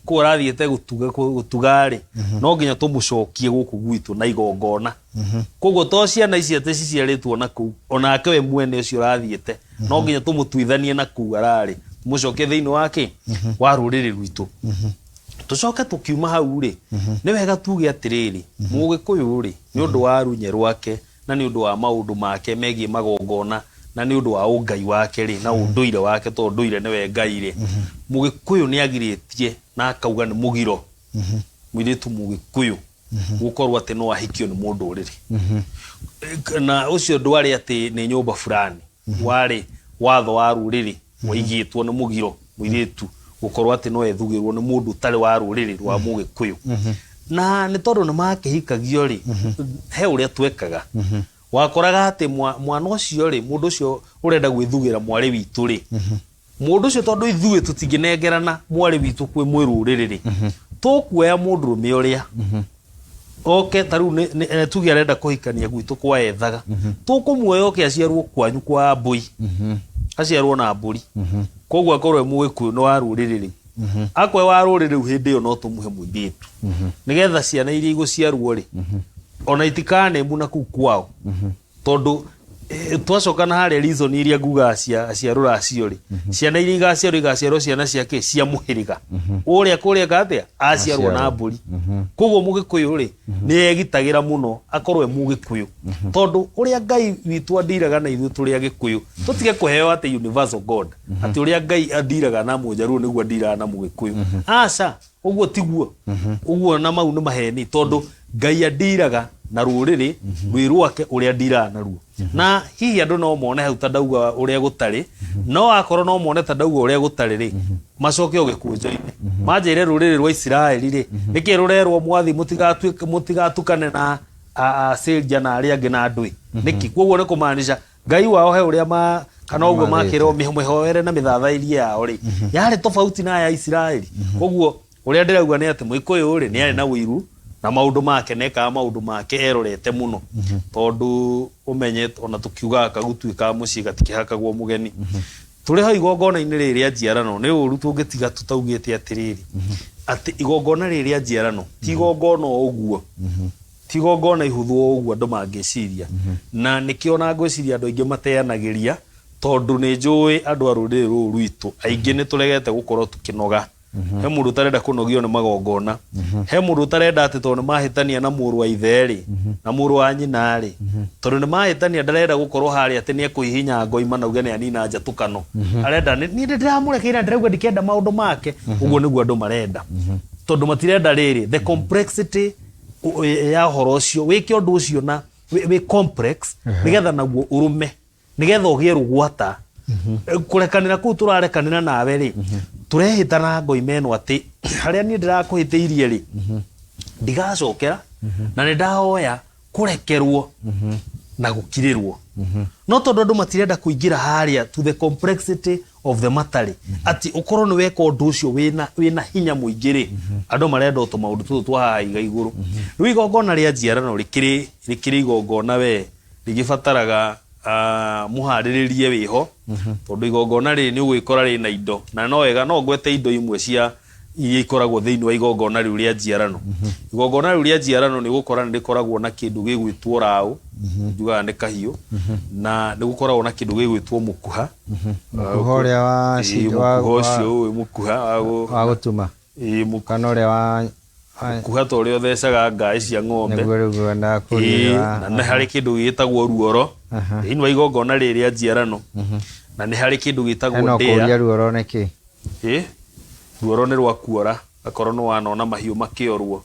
kũu arathiĩte gũtuga rĩ no nginya tũmũcokie gũkũ gwitũ na igongona koguo to ciana ici atĩ ciciarĩtwo na kũu onake we mwene ũcio ũrathiĩte no nginya tũmũtuithanie na kũu ararĩ tũmũcokie thĩinĩ wake wa rũrĩrĩ rwitũ tũcoke tũkiuma hau rĩ nĩ wega tuge atĩrĩrĩ mũgĩkũyũ rĩ nĩ ũndũ wa runye rwake na nĩ ũndũ wa maũndũ make megiĩ magongona na nĩ ũndũ wa ũngai wake rĩ na ũndũire wake tondũ ũndũire nĩwe Ngai rĩ Mũgĩkũyũ nĩ agirĩtie na akauga nĩ mũgiro mũirĩtu Mũgĩkũyũ gũkorwo atĩ no ahikio nĩ mũndũ ũrĩrĩ na ũcio ndwarĩ atĩ nĩ nyũmba fulani warĩ watho wa rũrĩrĩ waigĩtwo nĩ mũgiro mũirĩtu gũkorwo atĩ no ethugĩrwo nĩ mũndũ ũtarĩ wa rũrĩrĩ rwa Mũgĩkũyũ na nĩ tondũ nĩ makĩhikagio rĩ he ũrĩa twekaga wakoraga atĩ mwana ũcio rĩ mũndũ ũcio ũrenda gwĩthugĩra mwarĩ witũ rĩ mũndũ ũcio tondũ ithuĩ tũtingĩnengerana mwarĩ witũ kwĩ mwĩrũrĩrĩ rĩ tũkuoya mũndũrũme ũrĩa oke tarĩu tuge arenda kũhikania gwitũ kwa ethaga tũkũmuoya oke aciarwo kwanyu kwa mbũi aciarwo na mbũri koguo akorwo Mũgĩkũyũ no wa rũrĩrĩ rĩ akwe wa rũrĩrĩ rĩu hĩndĩ ĩyo no tũmũhe mũirĩtu nĩgetha ciana iria igũciarwo rĩ ona itikanemu na kũu kwao tondũ twacokana harĩa reason iria nguga aciarwo acio rĩ ciana iria igaciarwo ciana ciake cia mũhĩrĩga ũrĩa kũrĩa gathĩa aciarwo na mbũri koguo Mũgĩkũyũ rĩ nĩ egitagĩra mũno akorwo Mũgĩkũyũ tondũ ũrĩa Ngai witũ andiraga na ithuĩ tũrĩ Agĩkũyũ tũtige kũheo atĩ universal God atĩ ũrĩa Ngai andiraga na Mũnjaruo nĩguo andiraga na Mũgĩkũyũ aca ũguo tiguo ũguo na mau nĩ maheni tondũ Ngai andiraga na rũrĩrĩ rwĩ rwake ũrĩa andiraga naruo na hihi andũ no mone hau ta ndauga ũrĩa gũtarĩ no akorwo no mone ta ndauga ũrĩa gũtarĩ rĩ macoke Ũgĩkũnjũ-inĩ manjĩre rũrĩrĩ rwa Isiraeli rĩ nĩkĩ rũrerwo mwathi mũtigatukane na Asĩria na arĩa angĩ na ndũĩ nĩkĩ koguo nĩ kũmaanisha Ngai wao he ũrĩa kana ũguo makĩrwo mĩhoere na mĩthathairie yao rĩ yarĩ tofauti na ya Isiraeli koguo ũrĩa ndĩrauga nĩ atĩ Mũgĩkũyũ rĩ nĩ arĩ na wĩru na maũndũ make nekaga maũndũ make erorete mũno tondũ ũmenye ona tũkiugaga kagũtuĩka mũciĩ gatikĩhakagwo mũgeni tũrĩ ho igongona-inĩ rĩrĩa njiarano nĩ ũru tũngĩtiga tũtaugĩte atĩrĩrĩ atĩ igongona rĩrĩa njiarano ti igongona ũguo ti igongona ihũthwo ũguo andũ mangĩciria na nĩkĩo na ngwĩciria andũ aingĩ mateanagĩria tondũ nĩ njũĩ andũ a rũrĩrĩ rũrũ rwitũ aingĩ nĩ tũregete gũkorwo tũkĩnoga he mũndũ ũtarenda kũnogio nĩ magongona he mũndũ ũtarenda atĩ tondũ nĩ mahĩtania na mũrũ wa ithe rĩ na mũrũ wa nyina rĩ tondũ nĩ mahĩtania ndarenda gũkorwo harĩa atĩ nĩ ekũhihinya ngoima na uge nĩ anina njatũkano arenda niĩ ndĩramũrekeire ndĩrauga ndikenda maũndũ make ũguo nĩguo andũ marenda tondũ matirenda rĩrĩ the complexity ya ũhoro ũcio wĩke ũndũ ũcio na wĩ complex nĩgetha naguo ũrũme nĩgetha ũgĩe rũgwata kũrekanĩra kũu tũrarekanĩra nawe rĩ tũrehĩta na ngoima ĩno atĩ harĩa niĩ ndĩrakũhĩtĩirie rĩ ndigacokera na nĩ ndahoya kũrekerwo na gũkirĩrwo no tondũ andũ matirenda kũingĩra harĩa to the complexity of the matter atĩ ũkorwo nĩ weka ũndũ ũcio wĩna hinya mũingĩ rĩ andũ marenda tũmaũndũ tũtũ twa haha igũrũ rĩu igongona rĩa njiarano rĩkĩrĩ igongona we rĩgĩbataraga mũharĩrĩrie wĩho tondũ igongona rĩ nĩ ũgwĩkora rĩ na indo na no wega no ngwete indo imwe cia iria ikoragwo thĩinĩ wa igongona rĩu rĩa njiarano igongona rĩu rĩa njiarano nĩ gũkora nĩ rĩkoragwo na kĩndũ gĩgwĩtwo raũ njugaga nĩ kahiũ na nĩ gũkoragwo na kĩndũ gĩgwĩtwo mũkuha ũrĩa ũcio mũkuha wa gũtuma kana ũrĩa wa mũkuha ta ũrĩa ũthecaga ngaĩ cia ng'ombe na nĩ harĩ kĩndũ gĩtagwo ruoro thĩinĩ wa igongona rĩrĩ rĩa njiarano na nĩ harĩ kĩndũ gĩtagwo ndĩa ruoro nĩ kĩ ruoro nĩ rwa kuora akorwo nĩ wanona mahiũ makĩorwo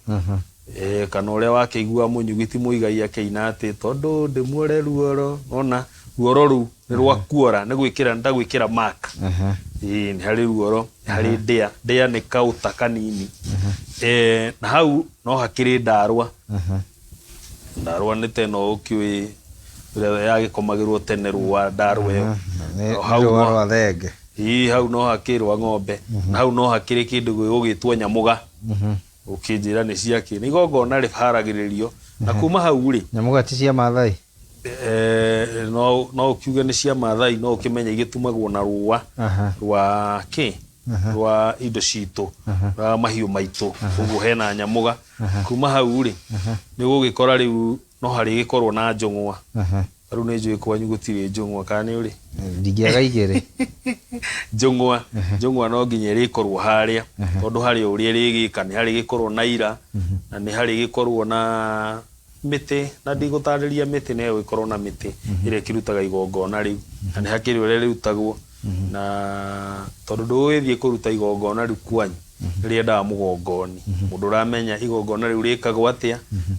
kana ũrĩa wakĩigua mũnyugiti mũigai akĩina atĩ tondũ ndĩmuore ruoro ona ruoro rũu nĩ rwa kuora nĩ gwĩkĩra ndagwĩkĩra mark nĩ harĩ ruoro nĩ harĩ ndĩa nĩ kaũta kanini na hau no hakĩrĩ ndarwa nĩ teno ũkĩũĩ ĩrĩa yagĩkomagĩrwo tene rũa ndarwa ĩyo hau no hakĩrĩ rwa ng'ombe na hau no hakĩrĩ kĩndũ gĩgũgĩtwo nyamũga ũkĩnjĩra nĩ ciakĩ nĩ igongona rĩharagĩrĩrio na kuma hau rĩ nyamũga ti cia Maathai no ũkiuge nĩ cia Maathai no ũkĩmenya igĩtumagwo na rũa rwa rwa indo citũ rwa mahiũ maitũ ũguo hena nyamũga kuma hau rĩ nĩ gũgĩkora rĩu no harĩ gĩkorwo na njũng'wa rĩu nĩ njũĩ kwanyu gũtirĩ njũng'wa kana nĩ ũrĩ ndingĩaga igĩrĩ njũng'wa no nginya ĩrĩkorwo harĩa tondũ harĩa ũrĩa rĩgĩka nĩ harĩ gĩkorwo na ira na nĩ harĩ gĩkorwo na mĩtĩ na ndigũtarĩria mĩtĩ nayo ĩkorwo na mĩtĩ ĩrĩa ĩkĩrutaga igongona rĩu na nĩ hakĩrĩ ũrĩa rĩrutagwo na tondũ ndũgũgĩthiĩ kũruta igongona rĩu kwanyu rĩendaga mũgongoni mũndũ ũramenya igongona rĩu rĩkagwo atĩa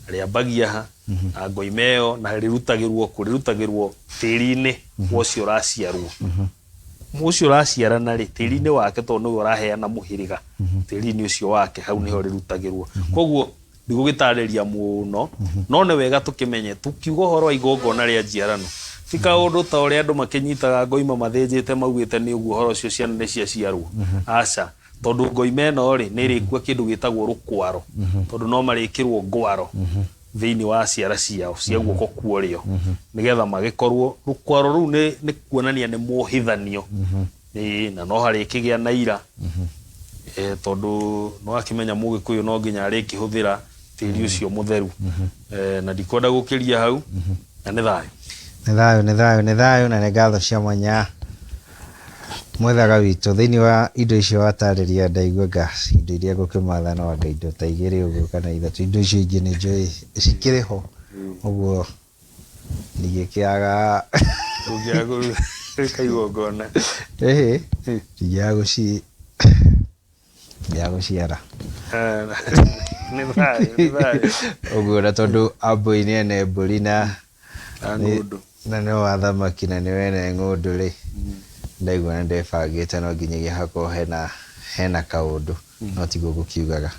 rĩambagia ha na ngoima ĩyo na rĩrutagĩrwo tĩri-inĩ ũcio ũraciarwo ũcio ũraciarana rĩ tĩri-inĩ wake tondũ nĩwe ũraheana mũhĩrĩga tĩri-inĩ ũcio wake hau nĩho rĩrutagĩrwo koguo ndigũgĩtarĩria mũno no nĩ wega tũkĩmenye tukiuga ũhoro wa igongona rĩa njiarano ti kaũndũ ta ũrĩa andũ makĩnyitaga ngoima mathĩnjĩte maugĩte nĩ ũguo ũhoro ũcio ciana nĩ ciaciarwo aca tondũ ngoima ĩno rĩ nĩ ĩrĩkua kĩndũ gĩtagwo rũkwaro tondũ no marĩkĩrwo ngwaro thĩinĩ wa ciara ciao cia guoko kuorĩo nĩgetha magĩkorwo rũkwaro rũu nĩ kuonania nĩ mohithanio na no harĩkĩgĩa na ira tondũ no akĩmenya mũgĩkũyũ no nginya arĩkĩhũthĩra tĩri ũcio mũtheru na ndikwenda gũkĩria hau na nĩ thayũ nĩ thayũ na nĩ ngatho cia mwanya mwethaga witũ thĩinĩ wa indo icio watarĩria ndaigua gas indo iria ngũkĩmatha no anga indo ta igĩrĩ ũguo kana ithatũ indo icio ingĩ nĩ njũĩ cikĩrĩ ho ũguo ndigĩkĩaga igongona ndigĩaga gũciara nĩ thayũ ũguo na tondũ ambũi nĩ ene mbũri na nĩ wa thamaki na nĩ wene ng'ũndũ rĩ ndaigua nĩ ndebangĩte no nginyagia hakorwo hena kaũndũ no tiguo gũkiugaga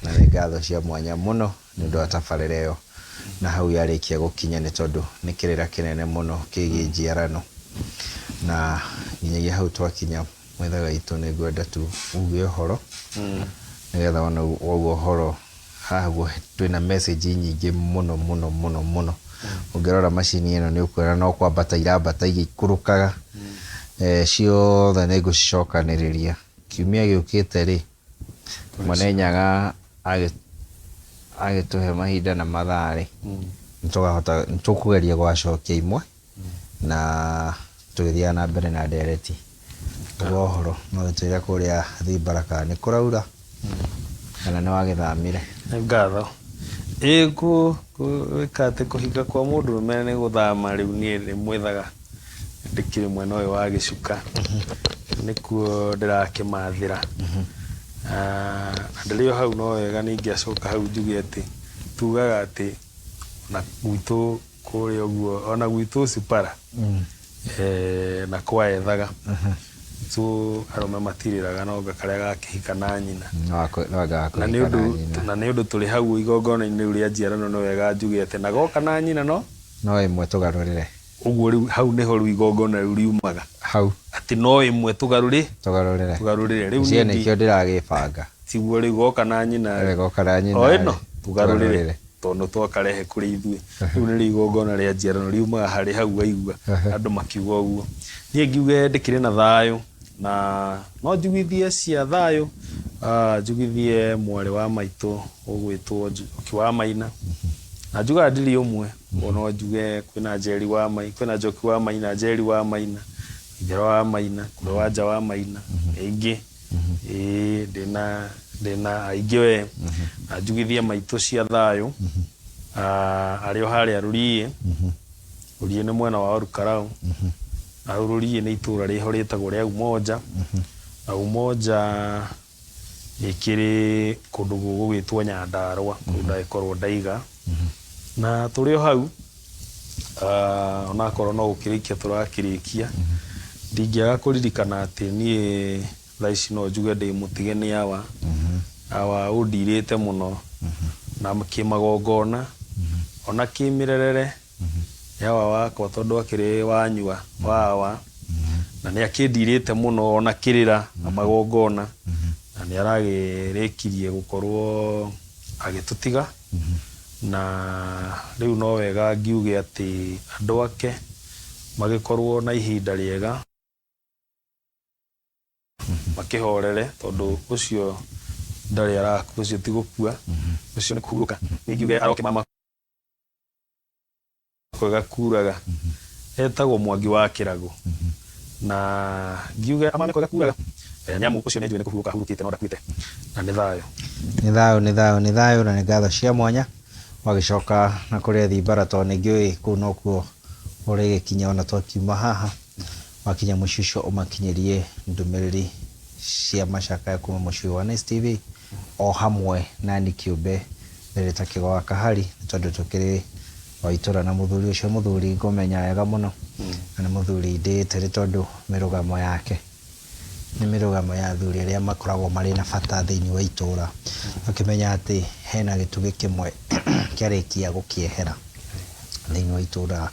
na nĩ ngatho cia mwanya mũno nĩ ũndũ wa tabarĩra ĩyo na hau yarĩkia gũkinya nĩ tondũ nĩ kĩrĩra kĩnene mũno kĩgiĩ njiarano na nginyagia hau twakinya mwethaga itũ nĩ ngwenda tu uge ũhoro nĩgetha ona woguo ũhoro haha twĩna message nyingĩ mũno ũngĩrora macini ĩno nĩ ũkwĩra no kwambata irambata igĩikũrũkaga ciothe nĩ ngũcicokanĩrĩria kiumia gĩũkĩte rĩ Mwanenyaga agĩtũhe mahinda na mathaa rĩ nĩ tũkũgeria gwacokia imwe na tũgĩthiaga na mbere na ndereti ũhoro no twĩra kũrĩa Thimbaraka nĩ kũraura kana nĩ wagĩthamire ngatho gwĩka atĩ kũhinga kwa mũndũrũme nĩ gũthama rĩu niĩ nĩ mwethaga ndĩkĩrĩ mwena ũyũ wa Gĩcuka nĩkuo ndĩrakĩmathĩra na ndĩrĩ o hau no wega ningĩacoka hau njuge atĩ tugaga atĩ na gwitũ kũrĩa ũguo ona gwitũ Cipara na kwethaga so arũme matirĩraga noga karĩa gakĩhika na nyina na nĩ ũndũ tũrĩ hau igongona-inĩ rĩu rĩa njiarano no wega njuge atĩ na goka na nyina no ĩmwe tũgarũrĩre ũguo rĩu hau nĩho rĩu igongona rĩu riumaga hau atĩ no ĩmwe tũgarũrĩre rĩu niĩ nĩkĩo ndĩragĩbanga tiguo rĩu goka na nyina o ĩno tũgarũrĩre tondũ twakarehe kũrĩ ithuĩ rĩu nĩ igongona rĩa njiarano riumaga harĩ hau waigua andũ makiuga ũguo niĩ ngiuge ndĩkĩrĩ na thayũ na no njugithie cia thayũ njugithie mwarĩ wa maitũ ũgwĩtwo Njoki wa Maina na njugaga ndĩrĩ ũmwe no njuge kwĩna Njeri wa Maina kwĩna Njoki wa Maina Njeri wa Maina Ithera wa Maina kũrĩ Wanja wa Maina aingĩ ndĩna aingĩ we na njugithie maitũ cia thayũ arĩ o harĩa Rũriĩ nĩ mwena wa Olkarau na Rũriĩ nĩ itũra rĩho rĩtagwo rĩa Umoja na Umoja ĩkĩrĩ kũndũ gũgwĩtwo Nyandarũa kũndũ ndagĩkorwo ndaiga na tũrĩ o hau onakorwo no gũkĩrĩkia tũrakĩrĩkia ndingĩaga kũririkana atĩ niĩ thaa ici no njuge ndĩ mũtige nĩ awa ũndirĩte mũno na kĩmagongona ona kĩmĩrerere yawa wakwa tondũ akĩrĩ wanyua wawa na nĩ akĩndirĩte mũno ona kĩrĩra na magongona na nĩ aragĩrĩkirie gũkorwo agĩtũtiga na rĩu no wega ngiuge atĩ andũ ake magĩkorwo na ihinda rĩega makĩhorere tondũ ũcio ndarĩ arakua ũcio ti gũkua ũcio nĩ kũhurũka nĩngiuge aroke mama kwega kuraga etagwo Mwangi wa Kĩrago na ngiuge amame kwega kuraga nyamu ũcio nĩ kũhurũka hurũkĩte no ndakuĩte na nĩ thayũ na nĩ ngatho cia mwanya wagicoka na kuria thibara to ningĩ ku no kuo uri gikinya ona twakiuma haha wakinya mushusho umakinyerie ndumiriri cia macaka kuma mushusho wa Nice TV o hamwe na ni kiumbe ndirita kigoa kahari tondu tukiri waitura na muthuri ucio muthuri ngomenya wega muno na muthuri nditire tondu mirugamo yake ni mirugamo ya athuri aria makoragwo mari na bata thiini wa itura akimenya ati hena gitugi kimwe kiarikia gukiehera thiini wa itura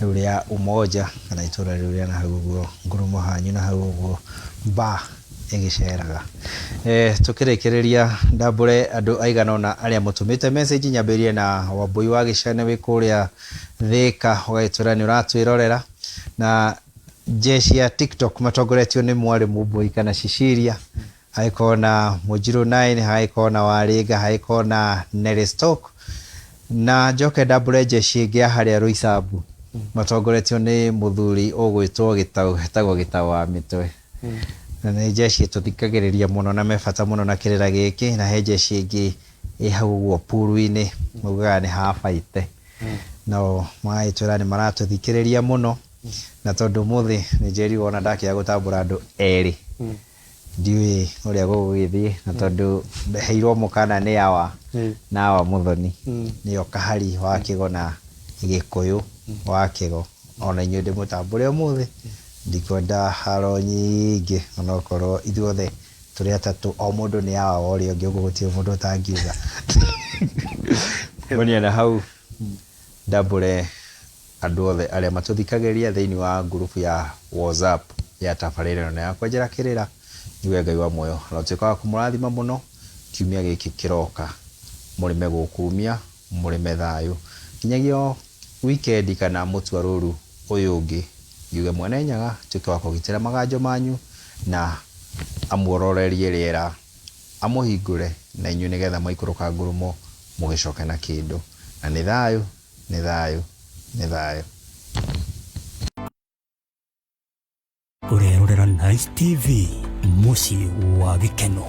riria umoja kana itura riria na hau ngurumo hanyu na hau ba igiceraga tukirikireria ndambure andu aigana na aria mutumite message nyambirie na Wambui wa Gicane wi kuria Thika ugaitura ni uratwirorera na jeshi ya TikTok matongoretio ni Mwalimu Mbui kana Shishiria haikona Mujiru 9 haikona Wariga haikona Nelly Stock na Njoke ndambure jeshi ingi haria Ruisabu matongoretio ni muthuri ugwitwo Gitau hetagwo Gitau wa Mitwe na nĩ jeshi tuthikagĩrĩria muno na mebata muno na kĩrĩra gĩkĩ na he jeshi ingĩ hau guo puru-inĩ maugaga nĩ habaite no magaitwĩra nĩ maratuthikĩrĩria muno na tondu muthi nĩ njerirwo ona ndakĩaga gũtambũra andũ erĩ ndiũĩ ũrĩa gũgũgĩthiĩ na tondu heirwo mũkana nĩ awa na awa Muthoni nĩo Kahari wa Kĩgo na Gĩkũyũ wa Kĩgo ona inyuĩ ndĩmũtambũre ũmũthĩ ndikwenda haro nyingĩ ona okorwo ithuothe tũrĩ atatu o mũndũ nĩ awa wa ũrĩa ũngĩ ũguo gũtirĩ mũndũ ũtangiuga monia na hau ndambũre andũ othe arĩa matũthikagĩrĩria thĩinĩ wa ngurubu ya WhatsApp ya tabarĩra na ya kwenjera kĩrĩra niwe Ngai wa muoyo na ũtuĩka wa kũmũrathima mũno kiumia gĩkĩ kĩroka mũrĩme gũkumia mũrĩme thayũ nginyagio weekend kana mũtwarũru ũyũ ũngĩ yuge Mwene Nyaga tuĩke wa kũgitĩra maganjo manyu na amuororerie rĩera amuhingũre na inyuĩ nĩgetha maikũrũka ngurumo mũgĩcoke na kĩndũ na nĩ thayũ nĩ thayũ nĩ thayũ. Urerorera Nice TV muciĩ wa gĩkeno.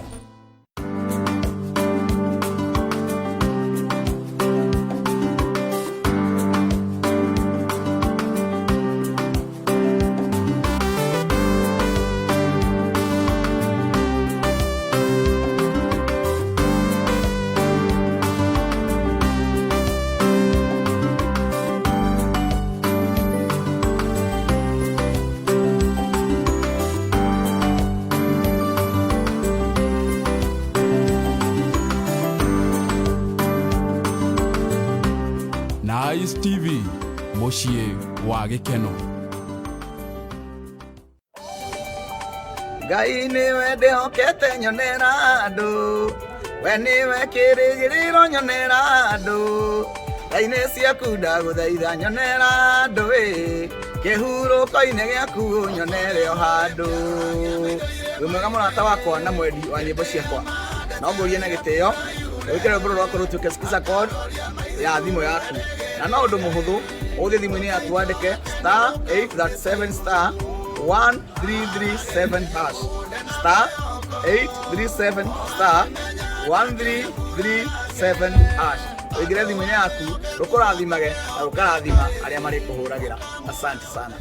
Nice TV muciĩ wa gĩkeno. Ngai niwe ndĩhokete nyonera andũ we niwe kĩrĩgĩrĩro nyonera andũ ngai-inĩ ciaku ndagũthaitha nyonera andũ kĩhurũko-inĩ gĩaku nyonere o handũ. Wĩ mwega mũrata wakwa na mwendi wa nyĩmbo ciakwa no ngũrie na gĩtĩo wĩkĩre rwĩmbo rwakwa rũtuĩke skiza code ya thimũ yaku na no ũndũ mũhũthũ ũthiĩ thimũ-inĩ yaku wandĩke *837 *1337 hash *837 *1337 hash wĩingĩre thimũ-inĩ yaku rũkũrathimage na rũkarathima arĩa marĩkũhũragĩra. Asante sana.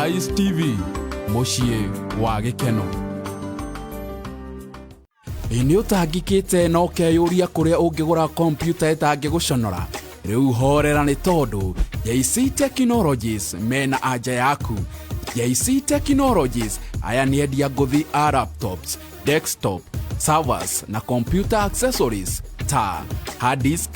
Nice TV muciĩ wa gĩkeno. Nĩ ũtangĩkĩte na ũkeyũria kũrĩa ũngĩgũra kompyuta ĩtangĩgũconora rĩu horera nĩ tondũ JC Technologies mena anja yaku. JC Technologies aya nĩ endia ngũthi a laptops, desktop, servers na computer accessories ta hard disk,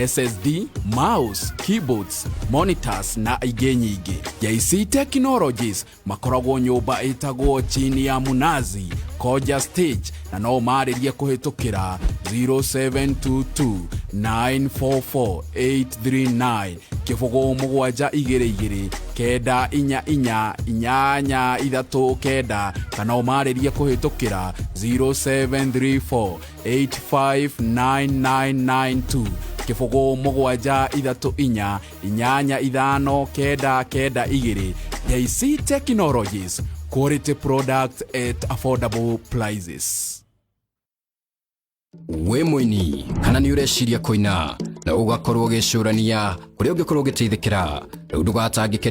SSD, mouse, keyboards, monitors na ingĩ nyingĩ. JC Technologies makoragwo nyũmba ĩtagwo chini ya Mnazi Koja Stage na no marĩrie kũhĩtũkĩra 0722944839 kĩbũgũ mũgwanja igĩrĩ igĩrĩ kenda inya inya inyanya ithatũ kenda kana marĩrie kũhĩtũkĩra 0734859992 kĩbũgũ mũgwanja ithatũ inya inyanya ithano kenda kenda igĩrĩ. JC Technologies, quality product at affordable prices. We mũini kana nĩ ũreciria kũina na ũgakorwo ũgĩcũrania kũrĩa ũngĩkorwo ũgĩteithĩkĩra rĩu ndũgatangĩke